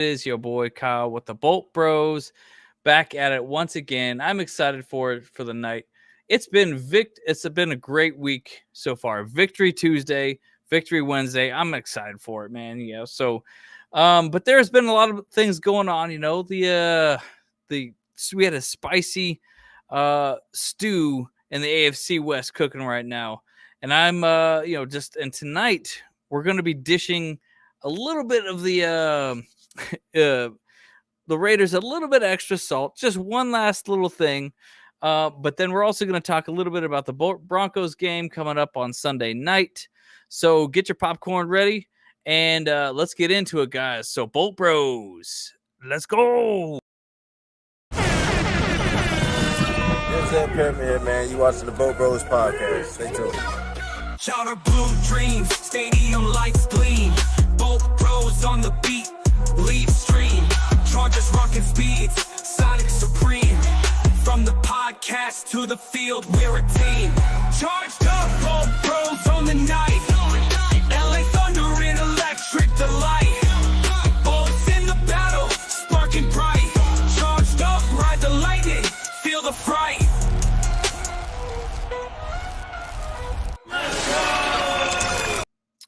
Is your boy Kyle with the Bolt Bros back at it once again. I'm excited for it for the night. It's been a great week so far. Victory Tuesday, Victory Wednesday. I'm excited for it, man. But there's been a lot of things going on. We had a spicy stew in the AFC West cooking right now, and I'm and tonight we're going to be dishing a little bit of the Raiders a little bit extra salt, just one last little thing. But then we're also going to talk a little bit about the Broncos game coming up on Sunday night. So get your popcorn ready and let's get into it, guys. So Bolt Bros, let's go. What's up, Kermit here, man? You watching the Bolt Bros podcast. Stay tuned. Charter blue dreams, stadium lights gleam. Bolt Bros on the beat, lead stream. Chargers rocking speeds, Sonic Supreme. From the podcast to the field, we're a team. Charged up, Bolt Bros on the night. LA Thunder in electric delight. Bolts in the battle, sparking bright. Charged up, ride the lightning, feel the fright.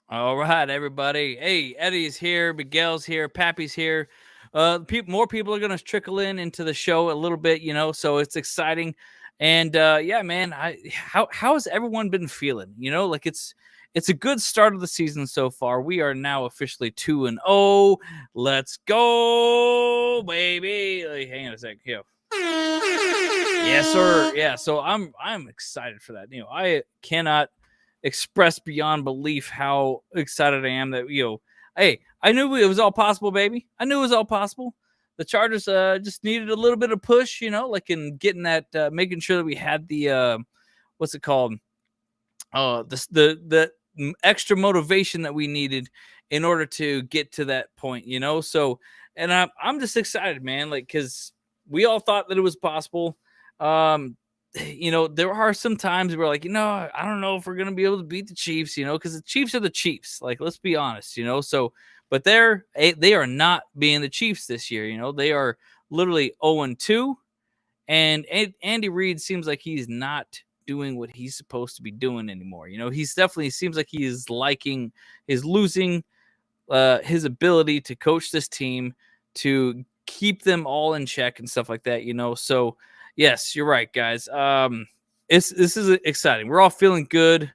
All right, everybody. Hey, Eddie's here, Miguel's here, Pappy's here. More people are going to trickle into the show a little bit, so it's exciting. And yeah, man, how has everyone been feeling? It's a good start of the season so far. We are now officially 2-0. Let's go, baby. Hang on a sec. Here. Yes, sir. Yeah, so I'm excited for that. I cannot express beyond belief how excited I am that hey, I knew it was all possible, baby. I knew it was all possible. The Chargers just needed a little bit of push, like in getting that, making sure that we had the what's it called? The extra motivation that we needed in order to get to that point, So, and I'm just excited, man, because we all thought that it was possible. There are some times where I don't know if we're going to be able to beat the Chiefs, because the Chiefs are the Chiefs. Let's be honest, so, but they are not being the Chiefs this year. They are literally 0-2 and Andy Reid seems like he's not doing what he's supposed to be doing anymore. He's definitely seems like he is losing his ability to coach this team, to keep them all in check and stuff like that, so yes, you're right, guys. This is exciting. We're all feeling good.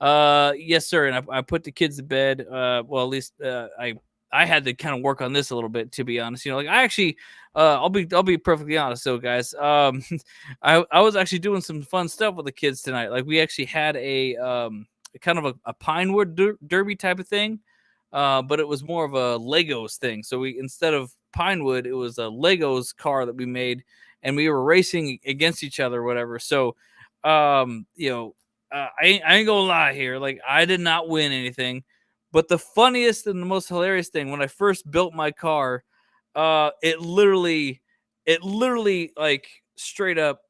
Yes, sir. And I put the kids to bed. Well, at least I had to kind of work on this a little bit, to be honest. I actually, I'll be perfectly honest, though, guys. I was actually doing some fun stuff with the kids tonight. We actually had a kind of a Pinewood derby type of thing, but it was more of a Legos thing. So instead of Pinewood, it was a Legos car that we made. And we were racing against each other or whatever. So, I ain't gonna lie here. I did not win anything. But the funniest and the most hilarious thing, when I first built my car, it literally straight up,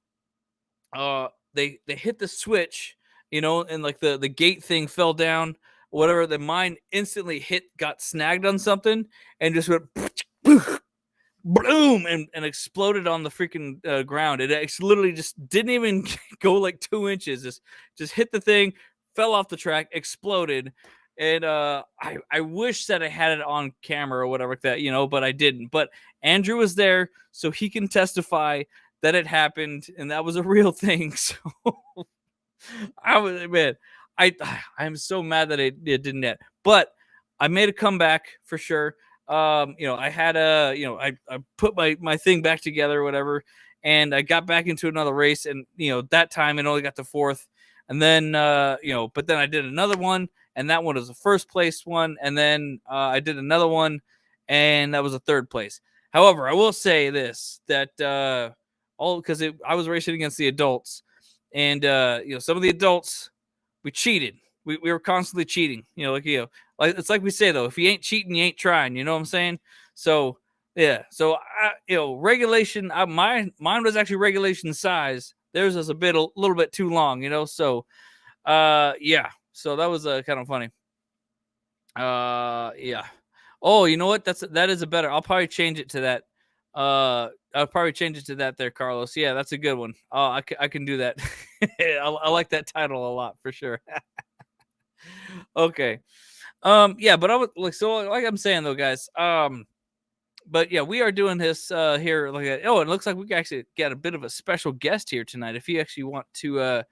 they hit the switch, and the gate thing fell down, whatever. The mine instantly got snagged on something and just went boom and exploded on the freaking ground. It literally just didn't even go 2 inches. Just hit the thing, fell off the track, exploded. And I wish that I had it on camera or whatever like that, but I didn't. But Andrew was there, so he can testify that it happened and that was a real thing. So I'm so mad that it didn't hit. But I made a comeback for sure. I had I put my thing back together or whatever, and I got back into another race, and that time it only got to fourth, and then but then I did another one, and that one was the first place one, and then I did another one, and that was a third place. However, I will say this, that because I was racing against the adults, and some of the adults, we cheated. We were constantly cheating, it's like we say, though, if you ain't cheating, you ain't trying, you know what I'm saying? So, yeah. So, regulation, mine was actually regulation size. Theirs was a little bit too long, So, yeah. So that was kind of funny. Yeah. Oh, you know what? That is a better. I'll probably change it to that. I'll probably change it to that there, Carlos. Yeah, that's a good one. Oh, I can do that. I like that title a lot for sure. Okay. Yeah, but I was like I'm saying though, guys. But yeah, we are doing this here. It looks like we actually got a bit of a special guest here tonight. If you actually want to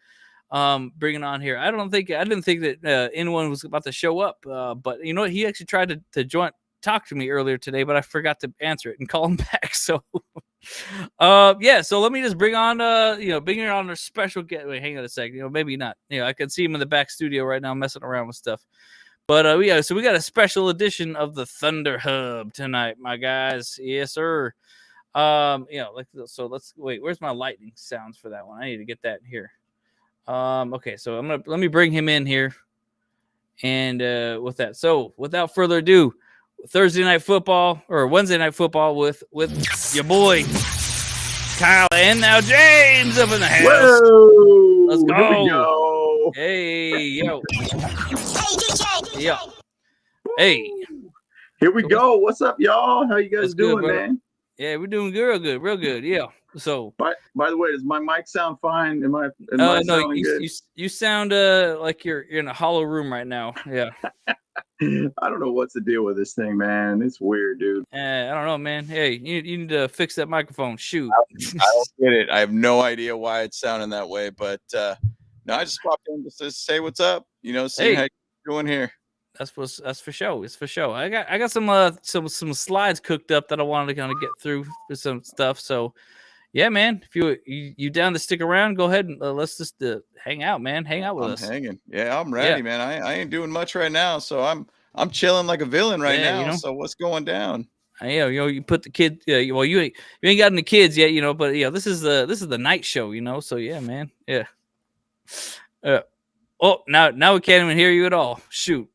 bring it on here, I didn't think that anyone was about to show up. But you know what? He actually tried to talk to me earlier today, but I forgot to answer it and call him back. So yeah, so let me just bring on bring on our special guest. Wait, hang on a second. Maybe not. I can see him in the back studio right now messing around with stuff. But so we got a special edition of the ThunderHub tonight, my guys. Yes, sir. So let's wait. Where's my lightning sounds for that one? I need to get that here. Okay, so let me bring him in here. And with that, so without further ado, Wednesday night football with your boy Kyle and now James up in the house. Whoa, let's go. Here we go. Hey, yo. Yo. Hey. Here we go. What's up, y'all? How you guys That's doing, good, man? Yeah, we're doing real good. Yeah. So By the way, does my mic sound fine? Am I no, sounding good? you sound like you're in a hollow room right now. Yeah. I don't know what's the deal with this thing, man. It's weird, dude. I don't know, man. Hey, you need to fix that microphone. Shoot. I don't get it. I have no idea why it's sounding that way, but no, I just popped in just to say what's up. See how you're doing here. That's for show. It's for show. I got some slides cooked up that I wanted to kind of get through with some stuff. So yeah, man. If you down to stick around, go ahead and let's just hang out, man. Hang out with us. I'm hanging. Yeah, I'm ready, man. I ain't doing much right now, so I'm chilling like a villain right now. So what's going down? You put the kid. Well, you ain't got any kids yet, But this is the night show, So yeah, man. Yeah. Oh, now we can't even hear you at all. Shoot.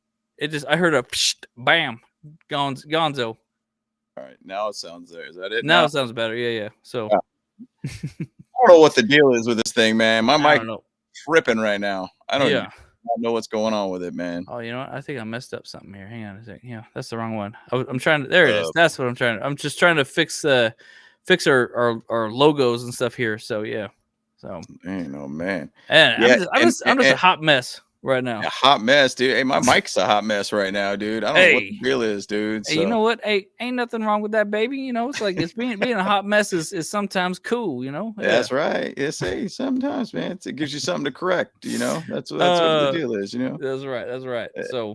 I heard a psh, bam, gonzo. All right, now it sounds there. Is that it? Now it sounds better. Yeah. So I don't know what the deal is with this thing, man. My mic tripping right now. I don't know what's going on with it, man. Oh, you know what? I think I messed up something here. Hang on a second. Yeah, that's the wrong one. I'm trying to. There it is. That's what I'm trying to. I'm just trying to fix our logos and stuff here. So yeah. So man. And I'm just a hot mess right now. A hot mess, dude. Hey, my mic's a hot mess right now, dude. I don't know what the deal is, dude. Hey, you know what? Hey, ain't nothing wrong with that, baby. It's like it's being a hot mess is sometimes cool, Yeah. That's right. It's sometimes, man. It gives you something to correct, That's what the deal is, That's right. So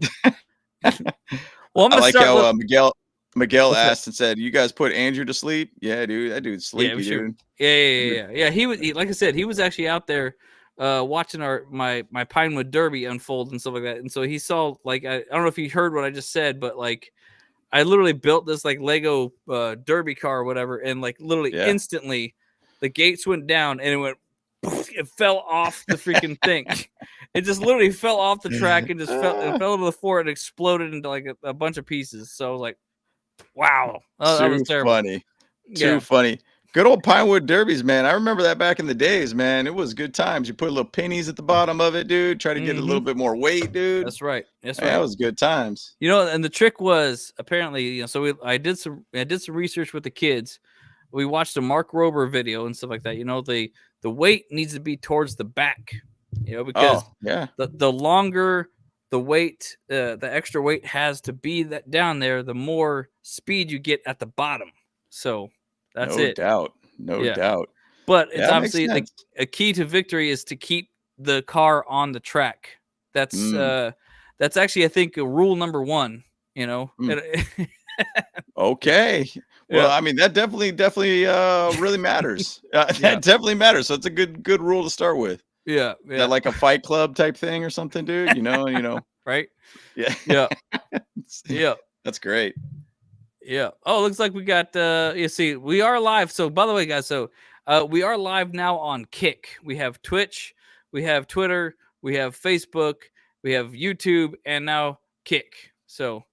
well, I'm I like how Miguel What's asked and said, "You guys put Andrew to sleep?" Yeah, dude. That dude's sleepy, dude. Yeah. He was like I said, he was actually out there watching my Pinewood Derby unfold and stuff like that. And so he saw I don't know if he heard what I just said, but I literally built this Lego Derby car or whatever, and literally instantly the gates went down and it fell off the freaking thing. It just literally fell off the track and just fell to the floor and exploded into a bunch of pieces. So I was like, wow, that was terrible. Funny. Too funny. Good old Pinewood Derbies, man. I remember that back in the days, man. It was good times. You put little pennies at the bottom of it, dude. Try to get a little bit more weight, dude. That's right. That was good times. And the trick was apparently, so I did some research with the kids. We watched a Mark Rober video and stuff like that. The weight needs to be towards the back, because the longer the weight, the extra weight has to be that down there, the more speed you get at the bottom. So that's it. No doubt. But it's obviously a key to victory is to keep the car on the track. That's actually, I think, rule number 1. Okay. Well, I mean, that definitely really matters. That definitely matters. So it's a good rule to start with. Yeah. Is that like a Fight Club type thing or something, dude? Right? Yeah. Yeah. That's great. Yeah. Oh, looks like we got we are live. So by the way, guys, we are live now on Kick. We have Twitch, we have Twitter, we have Facebook, we have YouTube, and now Kick. So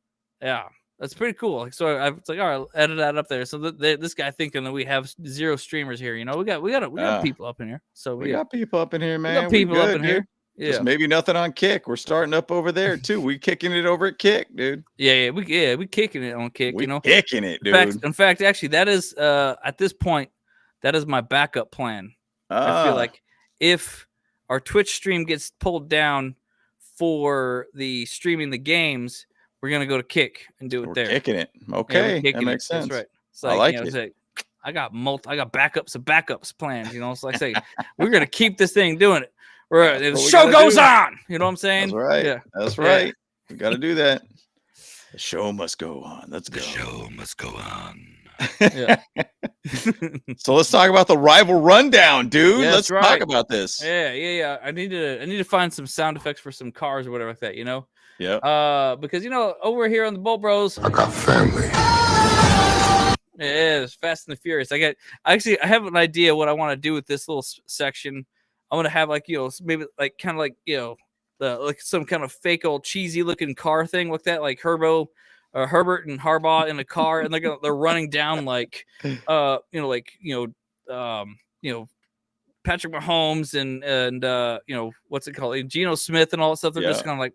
yeah, that's pretty cool. So I was like, all right, I'll edit that up there. So this guy thinking that we have 0 streamers here, we got people up in here. So we got people up in here, man. We got people up in here. Yeah. Just maybe nothing on kick. We're starting up over there too. We kicking it over at kick, dude. Yeah, we kicking it on kick, We you know. kicking it, dude. In fact, actually, that is at this point, that is my backup plan. I feel like if our Twitch stream gets pulled down for the streaming the games, we're gonna go to kick and do it there. Kicking it. Yeah, Okay, kicking that makes sense. That's right. It's I like you know, it. it's like, I got backups of backups planned. You know, it's like say we're gonna keep this thing doing it. Right, the show goes on. You know what I'm saying? That's right. Yeah, that's right. We got to do that. The show must go on. Let's go. The show must go on. Yeah. So let's talk about the rival rundown, dude. Yeah, let's that's talk right. about this. Yeah. I need to find some sound effects for some cars or whatever like that. You know. Yeah. Because you know over here on the Bolt Bros, I got family. yeah, it's Fast and the Furious. I have an idea what I want to do with this little section. I want to have like, you know, maybe like kind of like, you know, like some kind of fake old cheesy looking car thing like that, like Herbert and Harbaugh in a car, and they're running down like, you know, Patrick Mahomes and you know, what's it called, Geno Smith and all that stuff. They're just kind of like,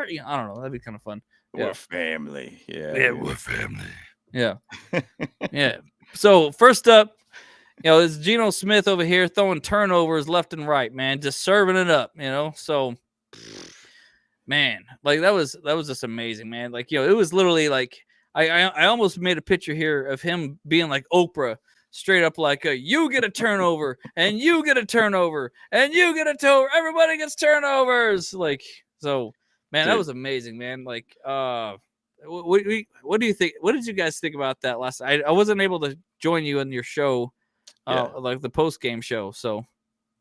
you know, I don't know, that'd be kind of fun. We're family. Yeah. Yeah, We're family. Yeah. Yeah. So first up, you know, it's Geno Smith over here throwing turnovers left and right, man, just serving it up, you know. So, man, like that was just amazing, man. Like, you know, it was literally like I almost made a picture here of him being like Oprah, straight up like you get a turnover and you get a turnover and you get a turnover. Everybody gets turnovers. Like, so, man, that was amazing, man. Like, what do you think? What did you guys think about that last night? I wasn't able to join you in your show. Like the post game show. So,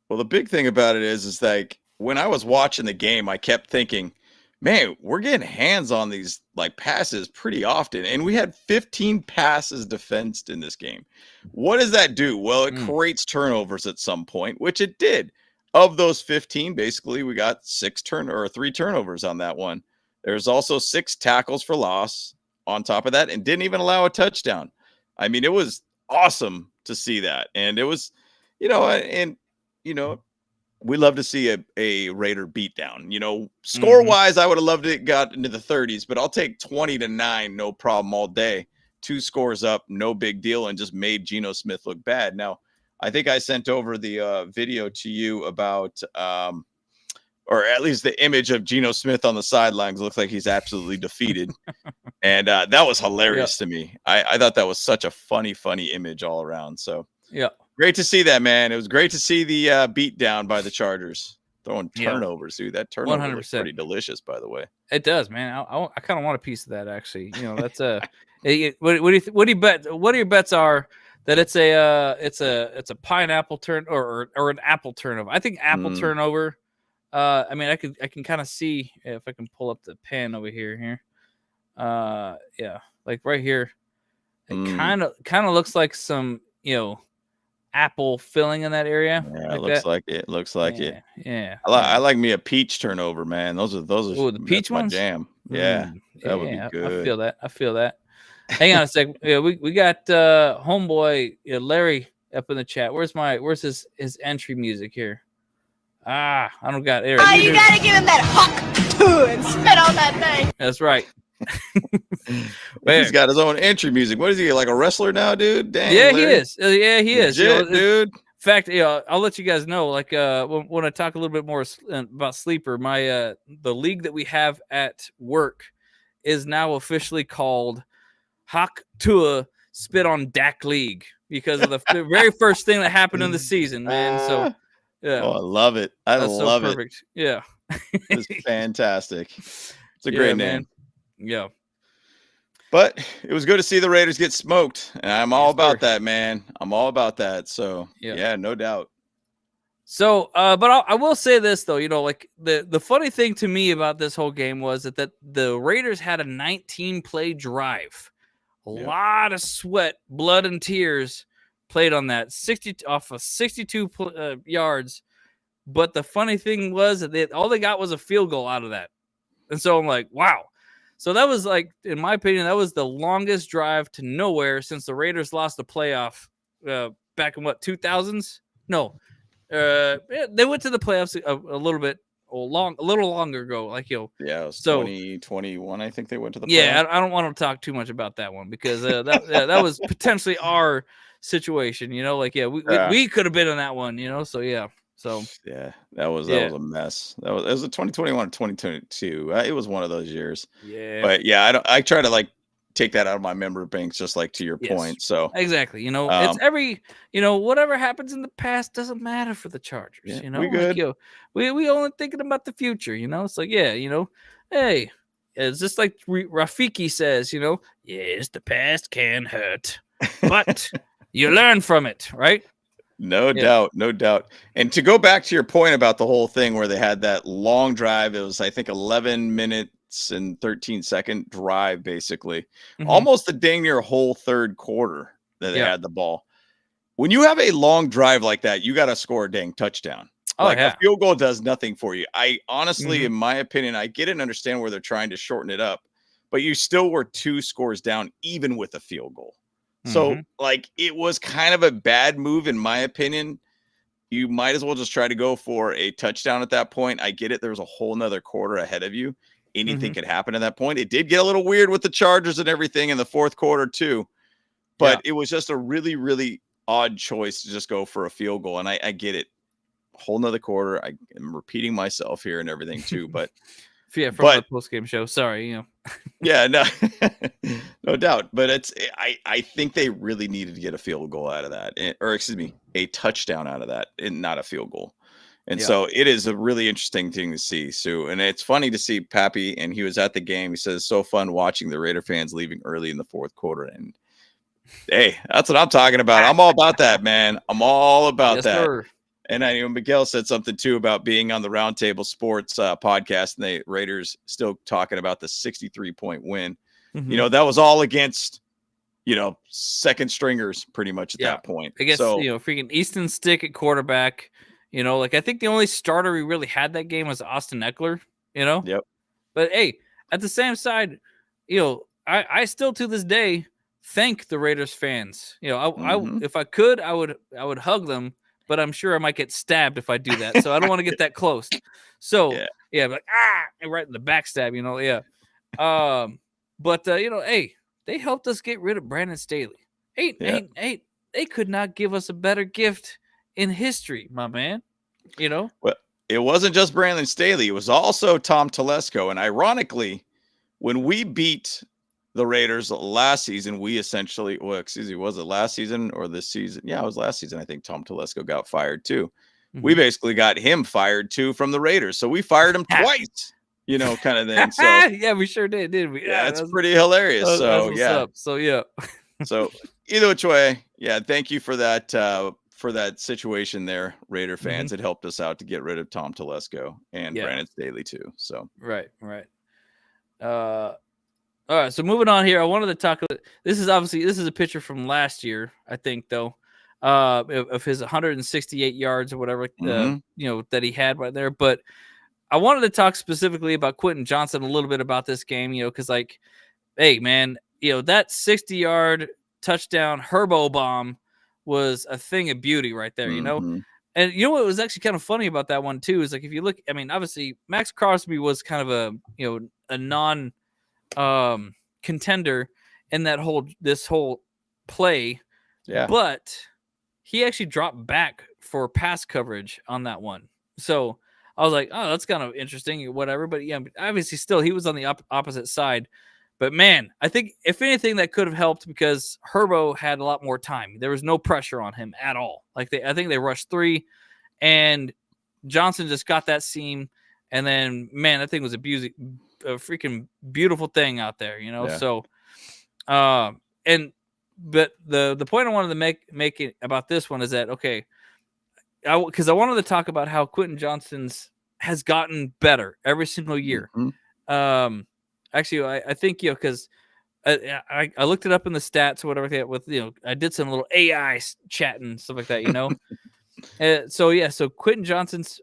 well, the big thing about it is like when I was watching the game, I kept thinking, man, we're getting hands on these like passes pretty often, and we had 15 passes defensed in this game. What does that do? Well, it creates turnovers at some point, which it did. Of those 15, basically, we got 3 turnovers on that one. There's also 6 tackles for loss on top of that, and didn't even allow a touchdown. I mean, it was awesome to see that. And it was, you know, we love to see a Raider beatdown. You know, score wise, I would have loved it got into the 30s, but I'll take 20-9, no problem all day. 2 scores up, no big deal, and just made Geno Smith look bad. Now, I think I sent over the video to you about, or at least the image of Geno Smith on the sidelines. Looks like he's absolutely defeated. And that was hilarious to me. I thought that was such a funny image all around. So great to see that, man. It was great to see the beat down by the Chargers. Throwing turnovers, dude. That turnover was pretty delicious, by the way. It does, man. I kind of want a piece of that, actually. You know, that's a what do you bet? What are your bets are that it's a pineapple turn or an apple turnover? I think apple turnover. I mean, I can kind of see if I can pull up the pen over here. Yeah, like right here, it kind of looks like some, you know, apple filling in that area. Yeah, like it looks like it. Yeah. I like me a peach turnover, man. Those are the peach ones? my jam. Yeah, that would be good. I feel that. Hang on a second. Yeah, we got homeboy Larry up in the chat. Where's his entry music here? I don't got it. You gotta give him that hawk and spit on that thing. That's right. He's got his own entry music. What is he, like a wrestler now, dude? Dang, yeah, Larry. he is. Yeah, he is. Legit, dude. In fact, I'll let you guys know. Like, when I talk a little bit more about Sleeper, my the league that we have at work is now officially called Hawk Tua Spit on Dak League because of the very first thing that happened in the season, man. So, yeah. Oh, I love it. I love it. Perfect. Yeah. It's fantastic. It's a great name. Man. Yeah. But it was good to see the Raiders get smoked. And I'm all about that, man. I'm all about that. So, yeah, no doubt. So, but I will say this, though, you know, like the funny thing to me about this whole game was that the Raiders had a 19-play drive. A lot of sweat, blood, and tears played on that 62 yards. But the funny thing was that all they got was a field goal out of that. And so I'm like, wow. So that was like, in my opinion, that was the longest drive to nowhere since the Raiders lost the playoff back in 2000s? No, Yeah, they went to the playoffs a little bit a little longer ago. Like Yeah, it was so 2021. I think they went to the yeah, playoffs. I don't want to talk too much about that one because that was potentially our situation. Like Yeah. we could have been in that one. So yeah, so Yeah, that was yeah, a mess. It was a 2021 or 2022. It was one of those years. yeah. But yeah, I try to take that out of my memory banks, just like to your Yes, point. So exactly. It's um, every whatever happens in the past doesn't matter for the Chargers. yeah, You know, we like good. we only thinking about the future. It's like hey, it's just like Rafiki says. Yes, the past can hurt, but you learn from it, right? No Yeah. doubt, no doubt. And to go back to your point about the whole thing where they had that long drive, it was I think 11 minutes and 13-second drive, basically, Mhm. almost the dang near whole third quarter that they Yeah. had the ball. When you have a long drive like that, you got to score a dang touchdown. Oh Like yeah. a field goal does nothing for you. I honestly, Mhm. in my opinion, I get and understand where they're trying to shorten it up, but you still were 2 scores down, even with a field goal. So, Mhm. it was kind of a bad move, in my opinion. You might as well just try to go for a touchdown at that point. I get it. There was a whole nother quarter ahead of you. Anything Mhm. could happen at that point. It did get a little weird with the Chargers and everything in the fourth quarter, too. Yeah. But it was just a really, really odd choice to just go for a field goal. And I get it. Whole nother quarter. I am repeating myself here and everything, too. But Yeah, from the but post game show. Sorry. yeah, no, no doubt. But I think they really needed to get a field goal out of that, or excuse me, a touchdown out of that, and not a field goal. And Yeah. so it is a really interesting thing to see, Sue. And it's funny to see Pappy, and he was at the game. He says, so fun watching the Raider fans leaving early in the fourth quarter. And hey, that's what I'm talking about. I'm all about that, man. I'm all about Yes, that. sir. And I know Miguel said something too about being on the Roundtable Sports podcast, and the Raiders still talking about the 63-point win. Mhm. That was all against, second stringers pretty much at Yeah. that point. I guess So freaking Easton Stick at quarterback. Like I think the only starter we really had that game was Austin Eckler. yep. But hey, at the same side, I still to this day thank the Raiders fans. I Mhm. if I could, I would hug them, but I'm sure I might get stabbed if I do that. So I don't want to get that close. So Yeah. like right in the backstab. Yeah. But hey, they helped us get rid of Brandon Staley. Yeah. They could not give us a better gift in history, my man. Well, it wasn't just Brandon Staley. It was also Tom Telesco. And ironically, when we beat the Raiders last season, we essentially, was it last season or this season? Yeah, it was last season. I think Tom Telesco got fired too. We Mhm. basically got him fired too from the Raiders. So we fired him twice, kind of thing. So Yeah, we sure did, didn't we? yeah, Yeah, it's pretty hilarious. that's So what's yeah. up. So yeah. So either which way, yeah, thank you for that situation there, Raider fans. It helped us out to get rid of Tom Telesco and Yeah. Brandon Staley too. So Right. All right. So moving on here, I wanted to talk. This is a picture from last year, I think, though, of his 168 yards or whatever, Mhm. that he had right there. But I wanted to talk specifically about Quentin Johnston a little bit about this game, because hey, man, that 60-yard touchdown Herbo bomb was a thing of beauty right there, Mhm. And what was actually kind of funny about that one too is like if you look, I mean, obviously Max Crosby was kind of a non contender in this whole play, Yeah. but he actually dropped back for pass coverage on that one. So I was like, oh, that's kind of interesting, or whatever. But yeah, obviously still he was on the opposite side. But man, I think if anything that could have helped because Herbo had a lot more time. There was no pressure on him at all. I think they rushed 3 and Johnson just got that seam. And then, man, that thing was a freaking beautiful thing out there, Yeah. So, but the point I wanted to make it about this one is that, okay, because I wanted to talk about how Quentin Johnston's has gotten better every single year. Mhm. Actually, I think, because I looked it up in the stats or whatever with, I did some little AI chat and stuff like that, so Quentin Johnston's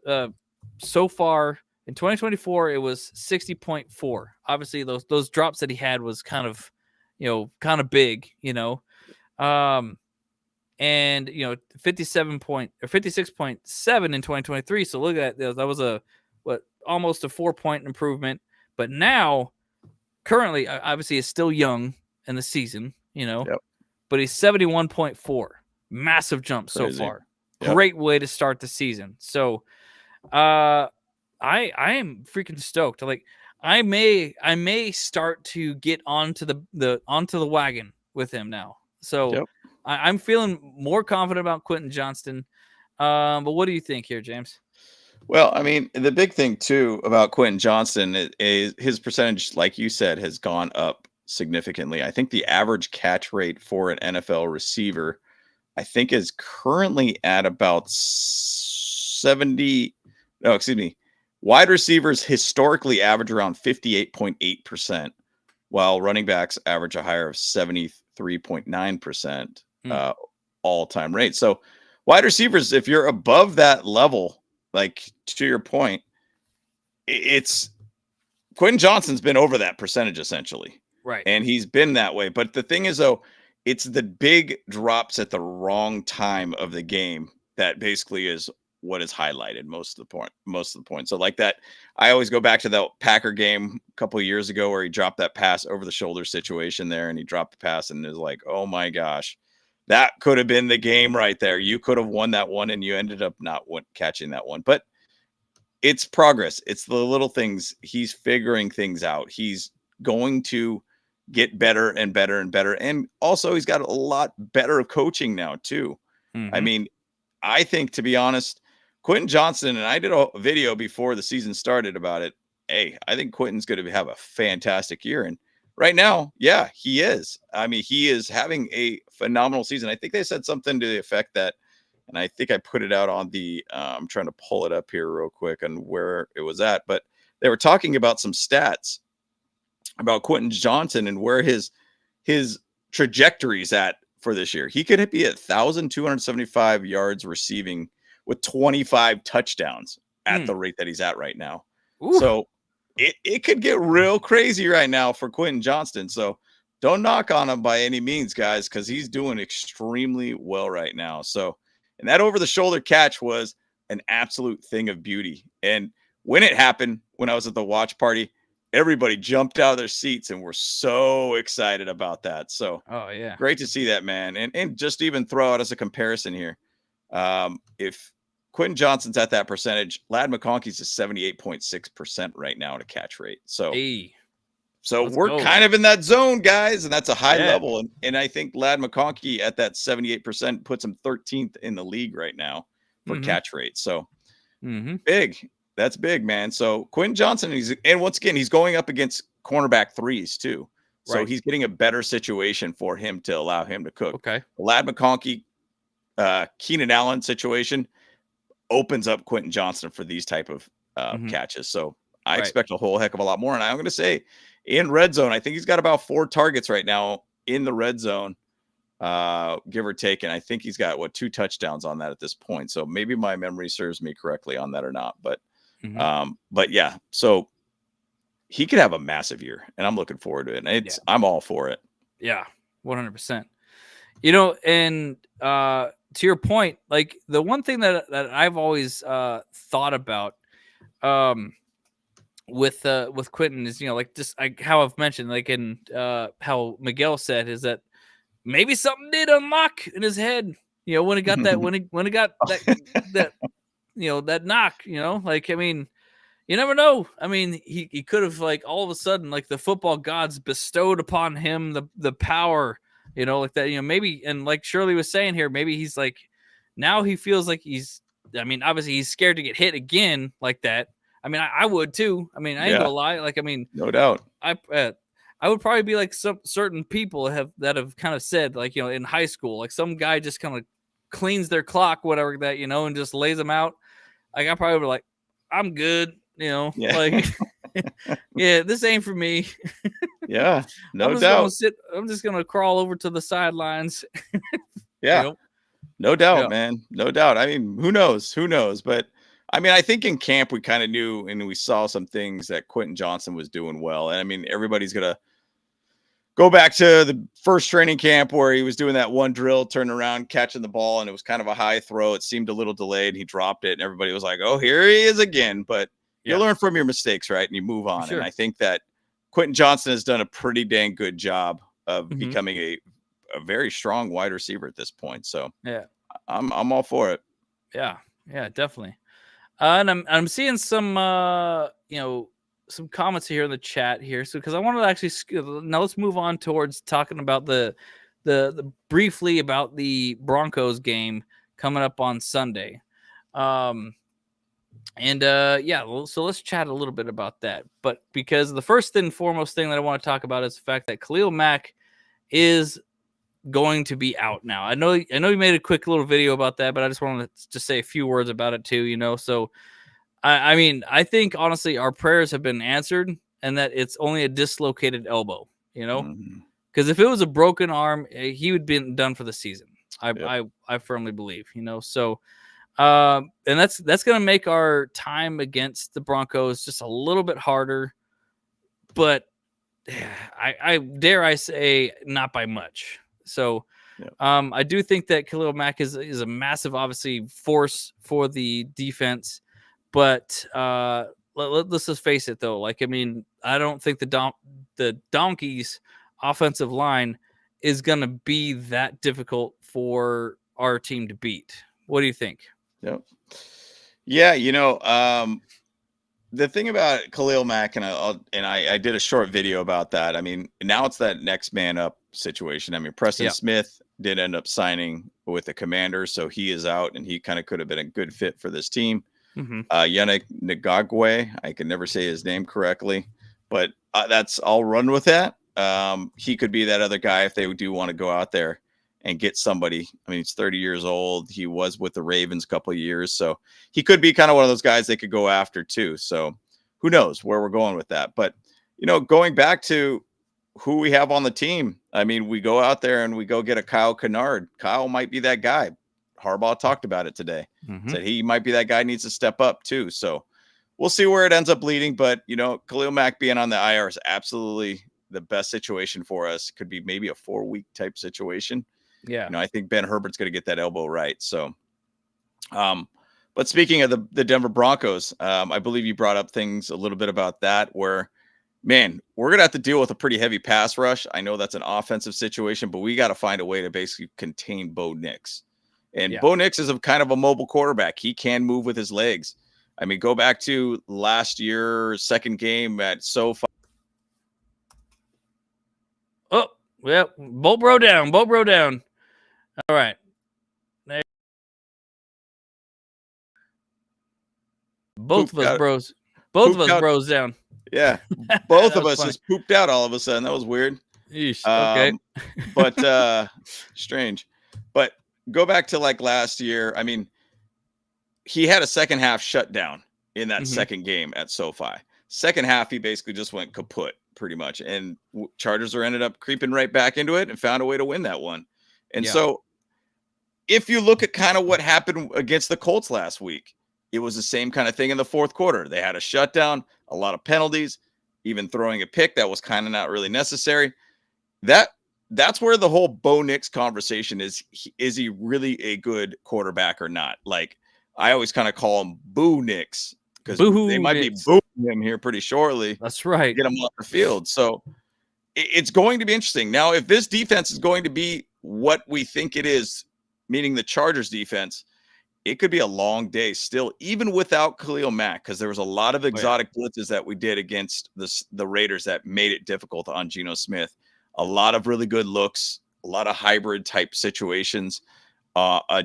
so far in 2024, it was 60.4. Obviously, those drops that he had was kind of big, and 56.7 in 2023. So look at that. That was almost a 4-point improvement. But now, currently, obviously, is still young in the season, but he's 71.4. Massive jump so far. Yep. Great way to start the season. So, I am freaking stoked. Like, I may start to get onto the wagon with him now. So I'm feeling more confident about Quentin Johnston. But what do you think here, James? Well, I mean, the big thing too about Quentin Johnston is his percentage, like you said, has gone up significantly. I think the average catch rate for an NFL receiver, I think, is currently at about 70. No, excuse me. Wide receivers historically average around 58.8%, while running backs average a higher of 73.9% all-time rate. So wide receivers, if you're above that level, like to your point, it's Quentin Johnston's been over that percentage essentially. Right. And he's been that way. But the thing is, though, it's the big drops at the wrong time of the game that basically is what is highlighted most of the point. So like that, I always go back to that Packer game a couple of years ago where he dropped that pass over the shoulder situation there, and he dropped the pass, and it was like, oh my gosh, that could have been the game right there. You could have won that one, and you ended up not catching that one. But it's progress. It's the little things. He's figuring things out. He's going to get better and better and better. And also he's got a lot better coaching now too. Mm-hmm. I mean, I think, to be honest, Quentin Johnston, and I did a video before the season started about it. Hey, I think Quentin's going to have a fantastic year. And right now, yeah, he is. I mean, he is having a phenomenal season. I think they said something to the effect that, and I think I put it out on the, I'm trying to pull it up here real quick on where it was at, but they were talking about some stats about Quentin Johnston and where his trajectory's at for this year. He could be at 1,275 yards receiving with 25 touchdowns at the rate that he's at right now. Ooh. So it could get real crazy right now for Quentin Johnston. So don't knock on him by any means, guys, because he's doing extremely well right now. So, and that over-the-shoulder catch was an absolute thing of beauty. And when it happened, when I was at the watch party, everybody jumped out of their seats and were so excited about that. So, oh yeah, great to see that, man. And just even throw out as a comparison here, if Quentin Johnston's at that percentage, Ladd McConkey's is 78.6% right now at a catch rate. So, we're kind of in that zone, guys, and that's a high level. And I think Ladd McConkey at that 78% puts him 13th in the league right now for catch rate. So, big. That's big, man. So Quentin Johnston, and once again, he's going up against cornerback threes too. So he's getting a better situation for him to allow him to cook. Okay. The Ladd McConkey, Keenan Allen situation opens up Quentin Johnston for these type of catches. So I expect a whole heck of a lot more. And I'm going to say in red zone, I think he's got about 4 targets right now in the red zone, give or take. And I think he's got 2 touchdowns on that at this point. So maybe my memory serves me correctly on that or not, but yeah, so he could have a massive year, and I'm looking forward to it. And I'm all for it. Yeah, 100%. And to your point, like the one thing that I've always thought about with Quentin is, like just how I've mentioned, like in how Miguel said, is that maybe something did unlock in his head. When he got that when he got that that knock, like, I mean, you never know. I mean, he could have, like, all of a sudden, like, the football gods bestowed upon him the power, like that, maybe. And like Shirley was saying here, maybe he's like, now he feels like I mean, obviously he's scared to get hit again like that. I mean, I would too. I mean, I ain't gonna lie. Like, I mean, no doubt. I would probably be like some certain people that have kind of said, like, in high school, like some guy just kind of cleans their clock, whatever that, and just lays them out. Like, I probably would like, I'm good, like, yeah, this ain't for me. Yeah, no doubt. I'm just going to crawl over to the sidelines. Yeah, no doubt, man. No doubt. I mean, who knows? But I mean, I think in camp we kind of knew, and we saw some things that Quentin Johnston was doing well. And I mean, everybody's going to go back to the first training camp where he was doing that one drill, turning around, catching the ball, and it was kind of a high throw. It seemed a little delayed. He dropped it, and everybody was like, oh, here he is again. But you learn from your mistakes, right? And you move on. Sure. And I think that Quentin Johnston has done a pretty dang good job of becoming a very strong wide receiver at this point. So yeah, I'm all for it. Yeah, definitely. And I'm seeing some some comments here in the chat here. So because I wanted to actually now let's move on towards talking about the briefly about the Broncos game coming up on Sunday. So let's chat a little bit about that. But because the first and foremost thing that I want to talk about is the fact that Khalil Mack is going to be out now. I know you made a quick little video about that, but I just wanted to just say a few words about it too, So I mean, I think honestly our prayers have been answered and that it's only a dislocated elbow, because if it was a broken arm, he would be done for the season. I firmly believe, So and that's going to make our time against the Broncos just a little bit harder, but I dare say not by much. So I do think that Khalil Mack is a massive, obviously, force for the defense. But let's just face it, though. Like, I mean, I don't think the Donkeys' offensive line is going to be that difficult for our team to beat. What do you think? Yep. Yeah, the thing about Khalil Mack, and I did a short video about that. I mean, now it's that next man up situation. I mean, Preston Smith did end up signing with the Commanders, so he is out, and he kind of could have been a good fit for this team. Yannick Ngakwe, I can never say his name correctly, but I'll run with that. He could be that other guy if they do want to go out there and get somebody. I mean, he's 30 years old. He was with the Ravens a couple of years, so he could be kind of one of those guys they could go after too. So who knows where we're going with that? But going back to who we have on the team, I mean, we go out there and we go get a Kyle Kennard. Kyle might be that guy. Harbaugh talked about it today. Said he might be that guy, needs to step up too. So we'll see where it ends up leading. But Khalil Mack being on the IR is absolutely the best situation for us. Could be maybe a 4-week type situation. Yeah. I think Ben Herbert's going to get that elbow right. So, but speaking of the Denver Broncos, I believe you brought up things a little bit about that where, man, we're going to have to deal with a pretty heavy pass rush. I know that's an offensive situation, but we got to find a way to basically contain Bo Nix. And Bo Nix is a kind of a mobile quarterback. He can move with his legs. I mean, go back to last year's second game at SoFi. Oh, well, Bolt bro down. All right. Both of us bros down. Yeah. Both of us just pooped out all of a sudden. That was weird. Yeesh, okay. But strange. But go back to like last year. I mean, he had a second half shutdown in that second game at SoFi. Second half, he basically just went kaput pretty much. And Chargers ended up creeping right back into it and found a way to win that one. And so if you look at kind of what happened against the Colts last week, it was the same kind of thing in the fourth quarter. They had a shutdown, a lot of penalties, even throwing a pick that was kind of not really necessary. That's where the whole Bo Nix conversation is. Is he really a good quarterback or not? Like, I always kind of call him Boo Nix because they might be booing him here pretty shortly. That's right. Get him off the field. So it's going to be interesting. Now, if this defense is going to be what we think it is, meaning the Chargers defense, it could be a long day still, even without Khalil Mack, because there was a lot of exotic blitzes that we did against the Raiders that made it difficult on Geno Smith. A lot of really good looks, a lot of hybrid type situations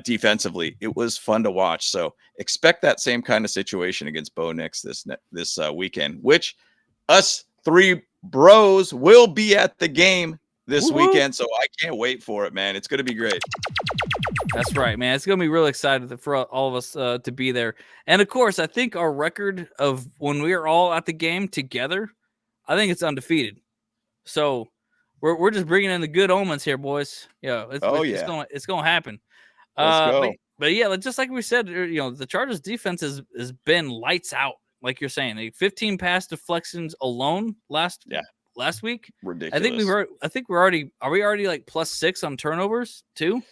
defensively. It was fun to watch. So expect that same kind of situation against Bo Nix this weekend, which us three bros will be at the game this weekend. So I can't wait for it, man. It's going to be great. That's right, man. It's going to be really excited for all of us to be there. And of course, I think our record of when we are all at the game together, I think it's undefeated. So we're just bringing in the good omens here, boys. Yeah. It's going to happen. Let's go. But yeah, just like we said, the Chargers defense has been lights out. Like you're saying, 15 pass deflections alone last last week. Ridiculous. I think we're already. Are we already like +6 on turnovers too?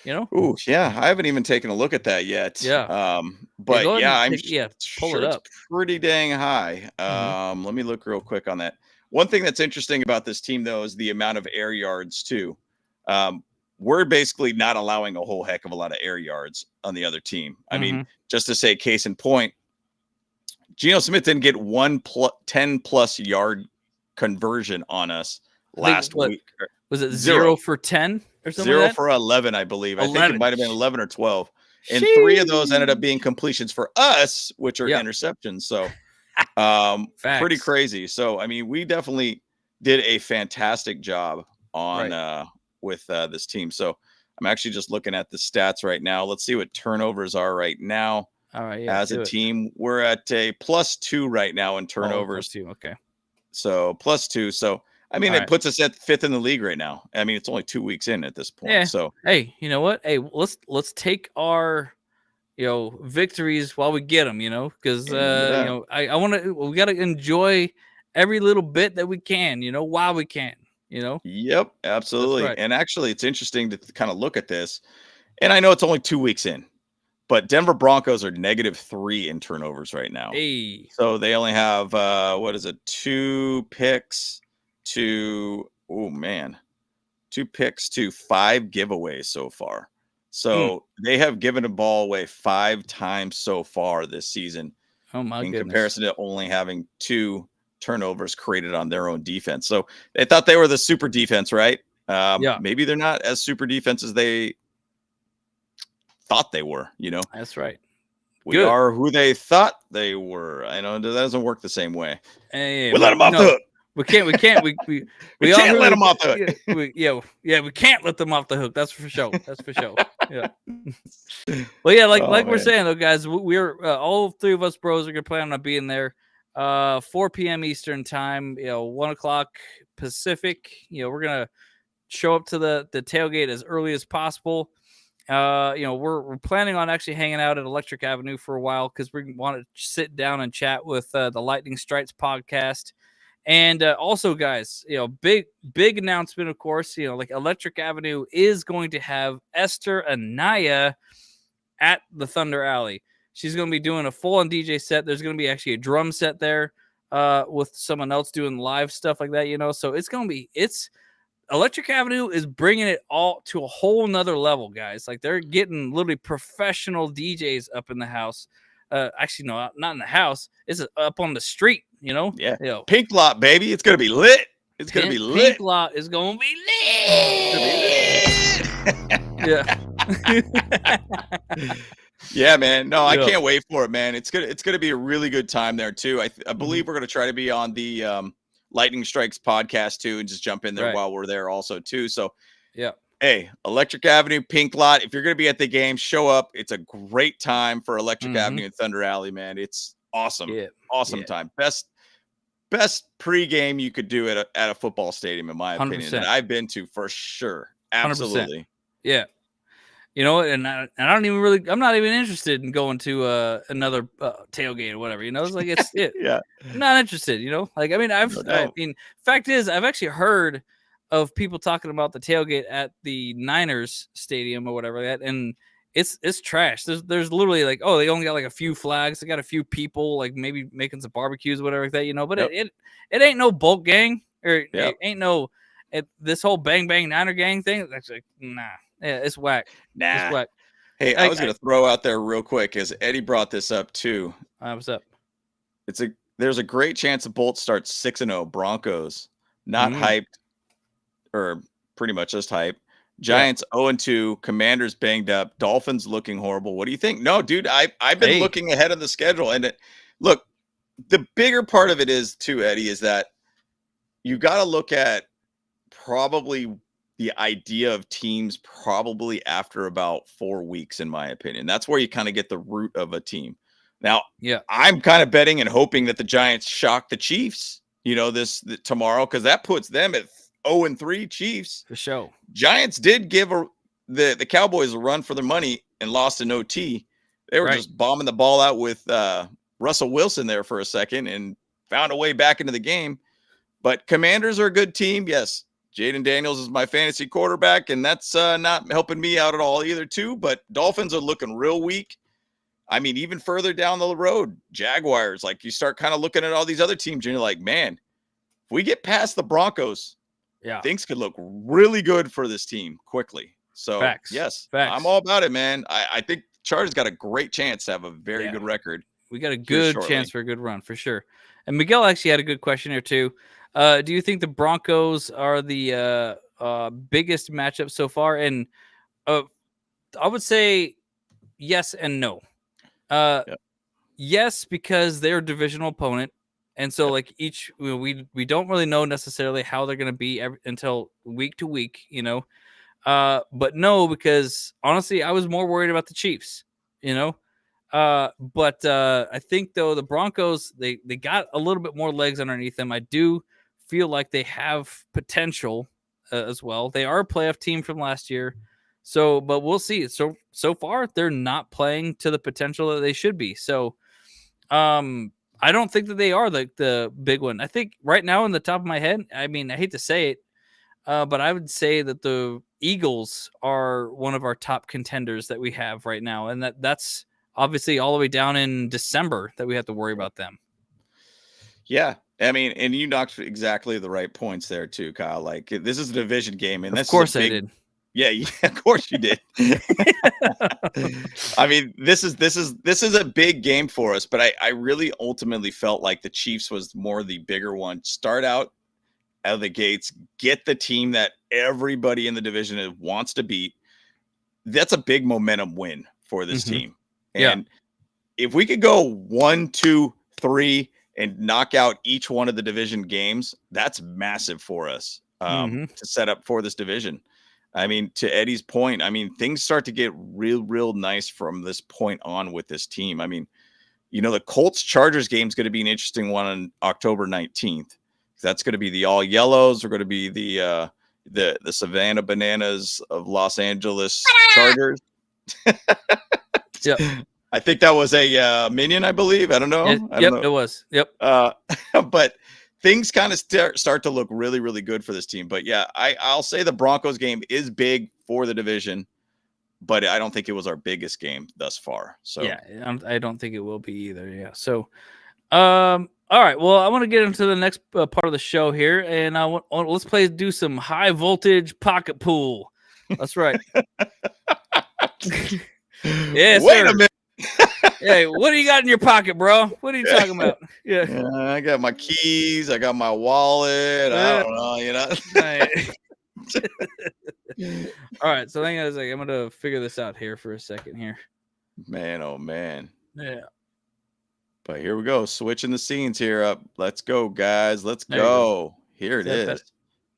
You know. Ooh, yeah. I haven't even taken a look at that yet. Yeah. But go ahead yeah, and I'm pull sure it it's up. pretty dang high. Let me look real quick on that. One thing that's interesting about this team, though, is the amount of air yards too. We're basically not allowing a whole heck of a lot of air yards on the other team. I mean, just to say, case in point, Geno Smith didn't get 10+ yard conversion on us last week. Was it 0 for 10 or something? 0 like that? for 11, I believe. 11. I think it might have been 11 or 12. And 3 of those ended up being completions for us, which are interceptions. So pretty crazy. So, I mean, we definitely did a fantastic job on with this team. So I'm actually just looking at the stats right now. Let's see what turnovers are right now. All right. As a team, we're at a +2 right now in turnovers. +2. Okay. So +2. So, I mean, it puts us at 5th in the league right now. I mean, it's only 2 weeks in at this point. Yeah. So, hey, you know what? Hey, let's take our, victories while we get them, because, I want to, we got to enjoy every little bit that we can, while we can, Yep, absolutely. Right. And actually, it's interesting to kind of look at this. And I know it's only 2 weeks in, but Denver Broncos are -3 in turnovers right now. Hey. So they only have, 2 picks to 2 picks to 5 giveaways so far. So they have given the ball away 5 times so far this season. Oh my goodness. Comparison to only having 2 turnovers created on their own defense. So they thought they were the super defense, right? Maybe they're not as super defense as they thought they were, That's right. We are who they thought they were. I know that doesn't work the same way. Hey, we let them off the hook. We can't. We can't let them off the hook. We can't let them off the hook. That's for sure. Yeah. Well, yeah, like we're saying though, guys, we're all 3 of us bros are gonna plan on being there. 4 p.m. Eastern time. 1 o'clock Pacific. We're gonna show up to the tailgate as early as possible. We're planning on actually hanging out at Electric Avenue for a while because we want to sit down and chat with the Lightning Strikes podcast. And also, guys, big announcement, of course, like Electric Avenue is going to have Esther Anaya at the Thunder Alley. She's going to be doing a full-on DJ set. There's going to be actually a drum set there with someone else doing live stuff like that, So it's Electric Avenue is bringing it all to a whole nother level, guys. Like they're getting literally professional DJs up in the house. Actually, no, not in the house. It's up on the street, Yeah. Pink lot, baby. It's going to be lit. It's going to be lit. Pink lot is going to be lit. Yeah. Yeah, man. No, I can't wait for it, man. It's gonna be a really good time there too. I believe we're gonna try to be on the Lightning Strikes podcast too, and just jump in there while we're there also too. So hey, Electric Avenue, Pink Lot. If you're gonna be at the game, show up. It's a great time for Electric Avenue and Thunder Alley, man. It's awesome. Awesome time. Best pregame you could do at a football stadium, in my opinion, that I've been to for sure. Absolutely. 100%. Yeah. And I don't even really, I'm not even interested in going to another tailgate or whatever, it's like, it's I'm not interested, fact is, I've actually heard of people talking about the tailgate at the Niners stadium or whatever that, and it's trash. There's literally like, they only got like a few flags. They got a few people like maybe making some barbecues or whatever like that, but it ain't no bulk gang or it ain't no, this whole bang bang Niner gang thing. That's like, nah. Yeah, it's whack. Nah. It's whack. Hey, I was going to throw out there real quick as Eddie brought this up too. What's up? There's a great chance the Bolts start 6-0. Broncos not hyped, or pretty much just hype. Giants 0-2. Commanders banged up. Dolphins looking horrible. What do you think? No, dude, I've been looking ahead of the schedule, and look, the bigger part of it is too, Eddie, is that you got to look at probably the idea of teams probably after about 4 weeks, in my opinion. That's where you kind of get the root of a team. Now, I'm kind of betting and hoping that the Giants shock the Chiefs, tomorrow, because that puts them at 0-3 Chiefs. For sure. Giants did give the Cowboys a run for their money and lost an OT. They were just bombing the ball out with Russell Wilson there for a second and found a way back into the game. But Commanders are a good team. Yes, Jaden Daniels is my fantasy quarterback, and that's not helping me out at all either, too. But Dolphins are looking real weak. I mean, even further down the road, Jaguars, like you start kind of looking at all these other teams, and you're like, man, if we get past the Broncos, things could look really good for this team quickly. So, yes, I'm all about it, man. I think Chargers got a great chance to have a very good record. We got a good chance for a good run, for sure. And Miguel actually had a good question here, too. Do you think the Broncos are the biggest matchup so far? And I would say yes and no. Yes, because they're a divisional opponent. And so, like, we don't really know necessarily how they're going to be until week to week, you know. But no, because honestly, I was more worried about the Chiefs, you know. But I think though the Broncos they got a little bit more legs underneath them. I do feel like they have potential as well. They are a playoff team from last year, but we'll see. So far they're not playing to the potential that they should be. So I don't think that they are the big one. I think right now in the top of my head, I mean, I hate to say it, but I would say that the Eagles are one of our top contenders that we have right now, and that's obviously all the way down in December that we have to worry about them. Yeah. I mean, and you knocked exactly the right points there too, Kyle. Like this is a division game. And of course I did. Yeah, of course you did. I mean, this is a big game for us, but I really ultimately felt like the Chiefs was more the bigger one. Start out of the gates, get the team that everybody in the division wants to beat. That's a big momentum win for this team. And if we could go 1, 2, 3 and knock out each one of the division games, that's massive for us to set up for this division. I mean, to Eddie's point, I mean, things start to get real nice from this point on with this team. I mean, you know, the Colts-Chargers game is going to be an interesting one on October 19th. That's going to be the all yellows. They're going to be the Savannah Bananas of Los Angeles Chargers. Yep. I think that was a minion, I believe. I don't know. It was. Yep. But things kind of start to look really good for this team. But yeah, I'll say the Broncos game is big for the division, but I don't think it was our biggest game thus far. So yeah, I don't think it will be either. Yeah. So, all right. Well, I want to get into the next part of the show here, and let's do some high voltage pocket pool. That's right. Yes, Wait a minute. Hey, what do you got in your pocket, bro? What are you talking about? Yeah, I got my keys. I got my wallet. I don't know, you know. All right, so hang on a second. I'm gonna figure this out here for a second here. Man, oh man. Yeah. But here we go, switching the scenes here up. Let's go, guys. Let's go. Here it is.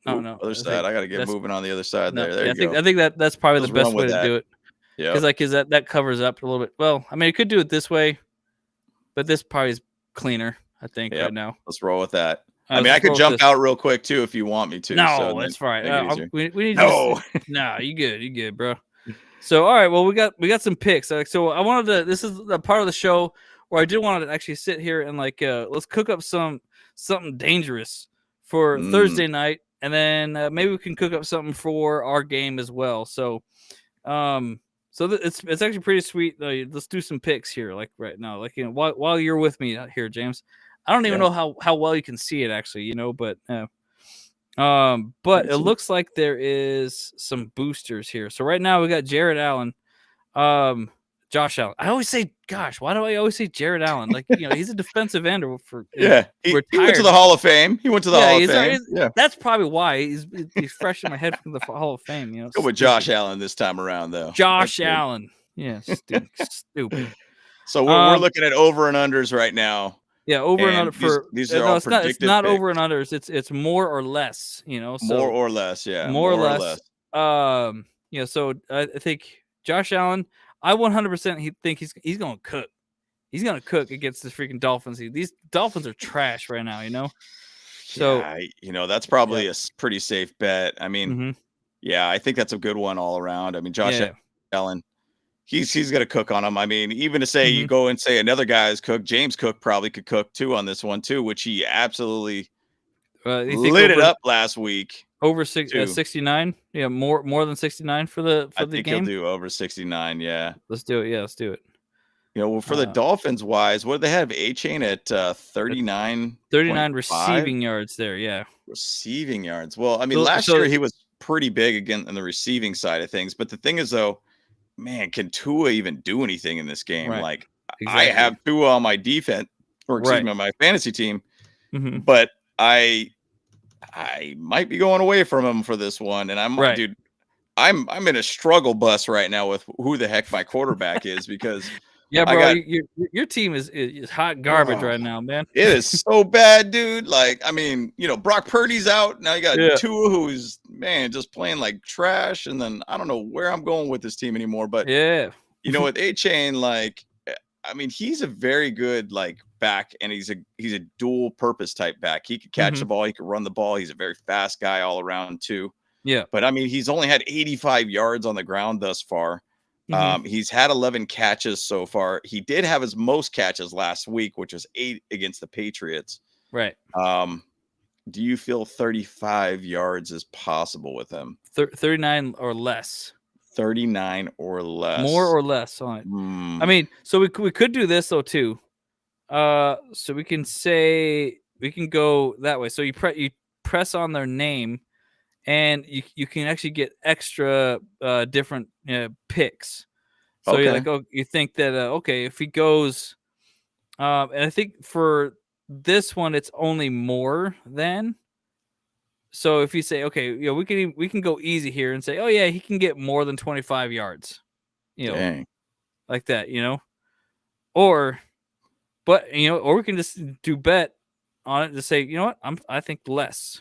Oh no, other side. I got to get moving on the other side there. There you go. I think that's probably the best way to do it. Yeah, because that covers up a little bit. Well, I mean, it could do it this way, but this probably is cleaner. I think right now. Let's roll with that. I mean, I could jump out real quick too if you want me to. No, so that's fine. We need no. Nah, you good, bro. So all right, well we got some picks. So I wanted to. This is the part of the show where I did want to actually sit here and let's cook up something dangerous for Thursday night, and then maybe we can cook up something for our game as well. So, it's actually pretty sweet. Let's do some picks here, like right now, while you're with me out here, James. I don't even know how well you can see it actually, but it looks like there is some boosters here. So right now we got Jared Allen, Josh Allen. I always say, gosh, why do I always say Jared Allen? He's a defensive end for he went to the Hall of Fame. He went to the Hall of Fame. That's probably why he's fresh in my head from the Hall of Fame. Go with Josh Allen this time around, though. Josh Allen, yeah, stupid. So we're looking at over and unders right now. Yeah, over and under for these are all predictive. It's not picks. Over and unders. It's more or less. So more or less, yeah. More or less. So I think Josh Allen. I 100% think he's going to cook. He's going to cook against the freaking Dolphins. These Dolphins are trash right now, So, that's probably a pretty safe bet. I mean, I think that's a good one all around. I mean, Josh Allen, he's going to cook on him. I mean, even to say you go and say another guy's cook, James Cook probably could cook too on this one too, which he absolutely You think lit it up last week. over too. 69? Yeah, more than 69 for the I think game. he'll do over 69. Yeah. Let's do it. Yeah, let's do it. Well, for the Dolphins wise, what do they have? A-Chain at 39? 39 receiving yards there. Yeah. Receiving yards. Well, I mean, last year he was pretty big again on the receiving side of things. But the thing is, though, man, can Tua even do anything in this game? Right. Like, Exactly. I have Tua on my defense, or excuse me, on my fantasy team, but I might be going away from him for this one. And dude, I'm in a struggle bus right now with who the heck my quarterback is because yeah, bro, your team is hot garbage right now, man. It is so bad, dude. Like, I mean, Brock Purdy's out. Now you got Tua, who's, man, just playing like trash. And then I don't know where I'm going with this team anymore. But, with A-Chain, like, I mean, he's a very good, like, back, and he's a dual purpose type back. He could catch the ball. He could run the ball. He's a very fast guy all around, too. Yeah. But, I mean, he's only had 85 yards on the ground thus far. He's had 11 catches so far. He did have his most catches last week, which was 8 against the Patriots. Right. Do you feel 35 yards is possible with him? 39 or less. 39 or less. More or less on it. I mean, so we could do this though too. So we can say we can go that way. So you press on their name, and you can actually get extra different picks. So you're like, you think that okay, if he goes, and I think for this one it's only more than. So if you say, okay, we can go easy here and say, oh yeah, he can get more than 25 yards, Dang. like that, or we can just do bet on it to say, you know what, I think less.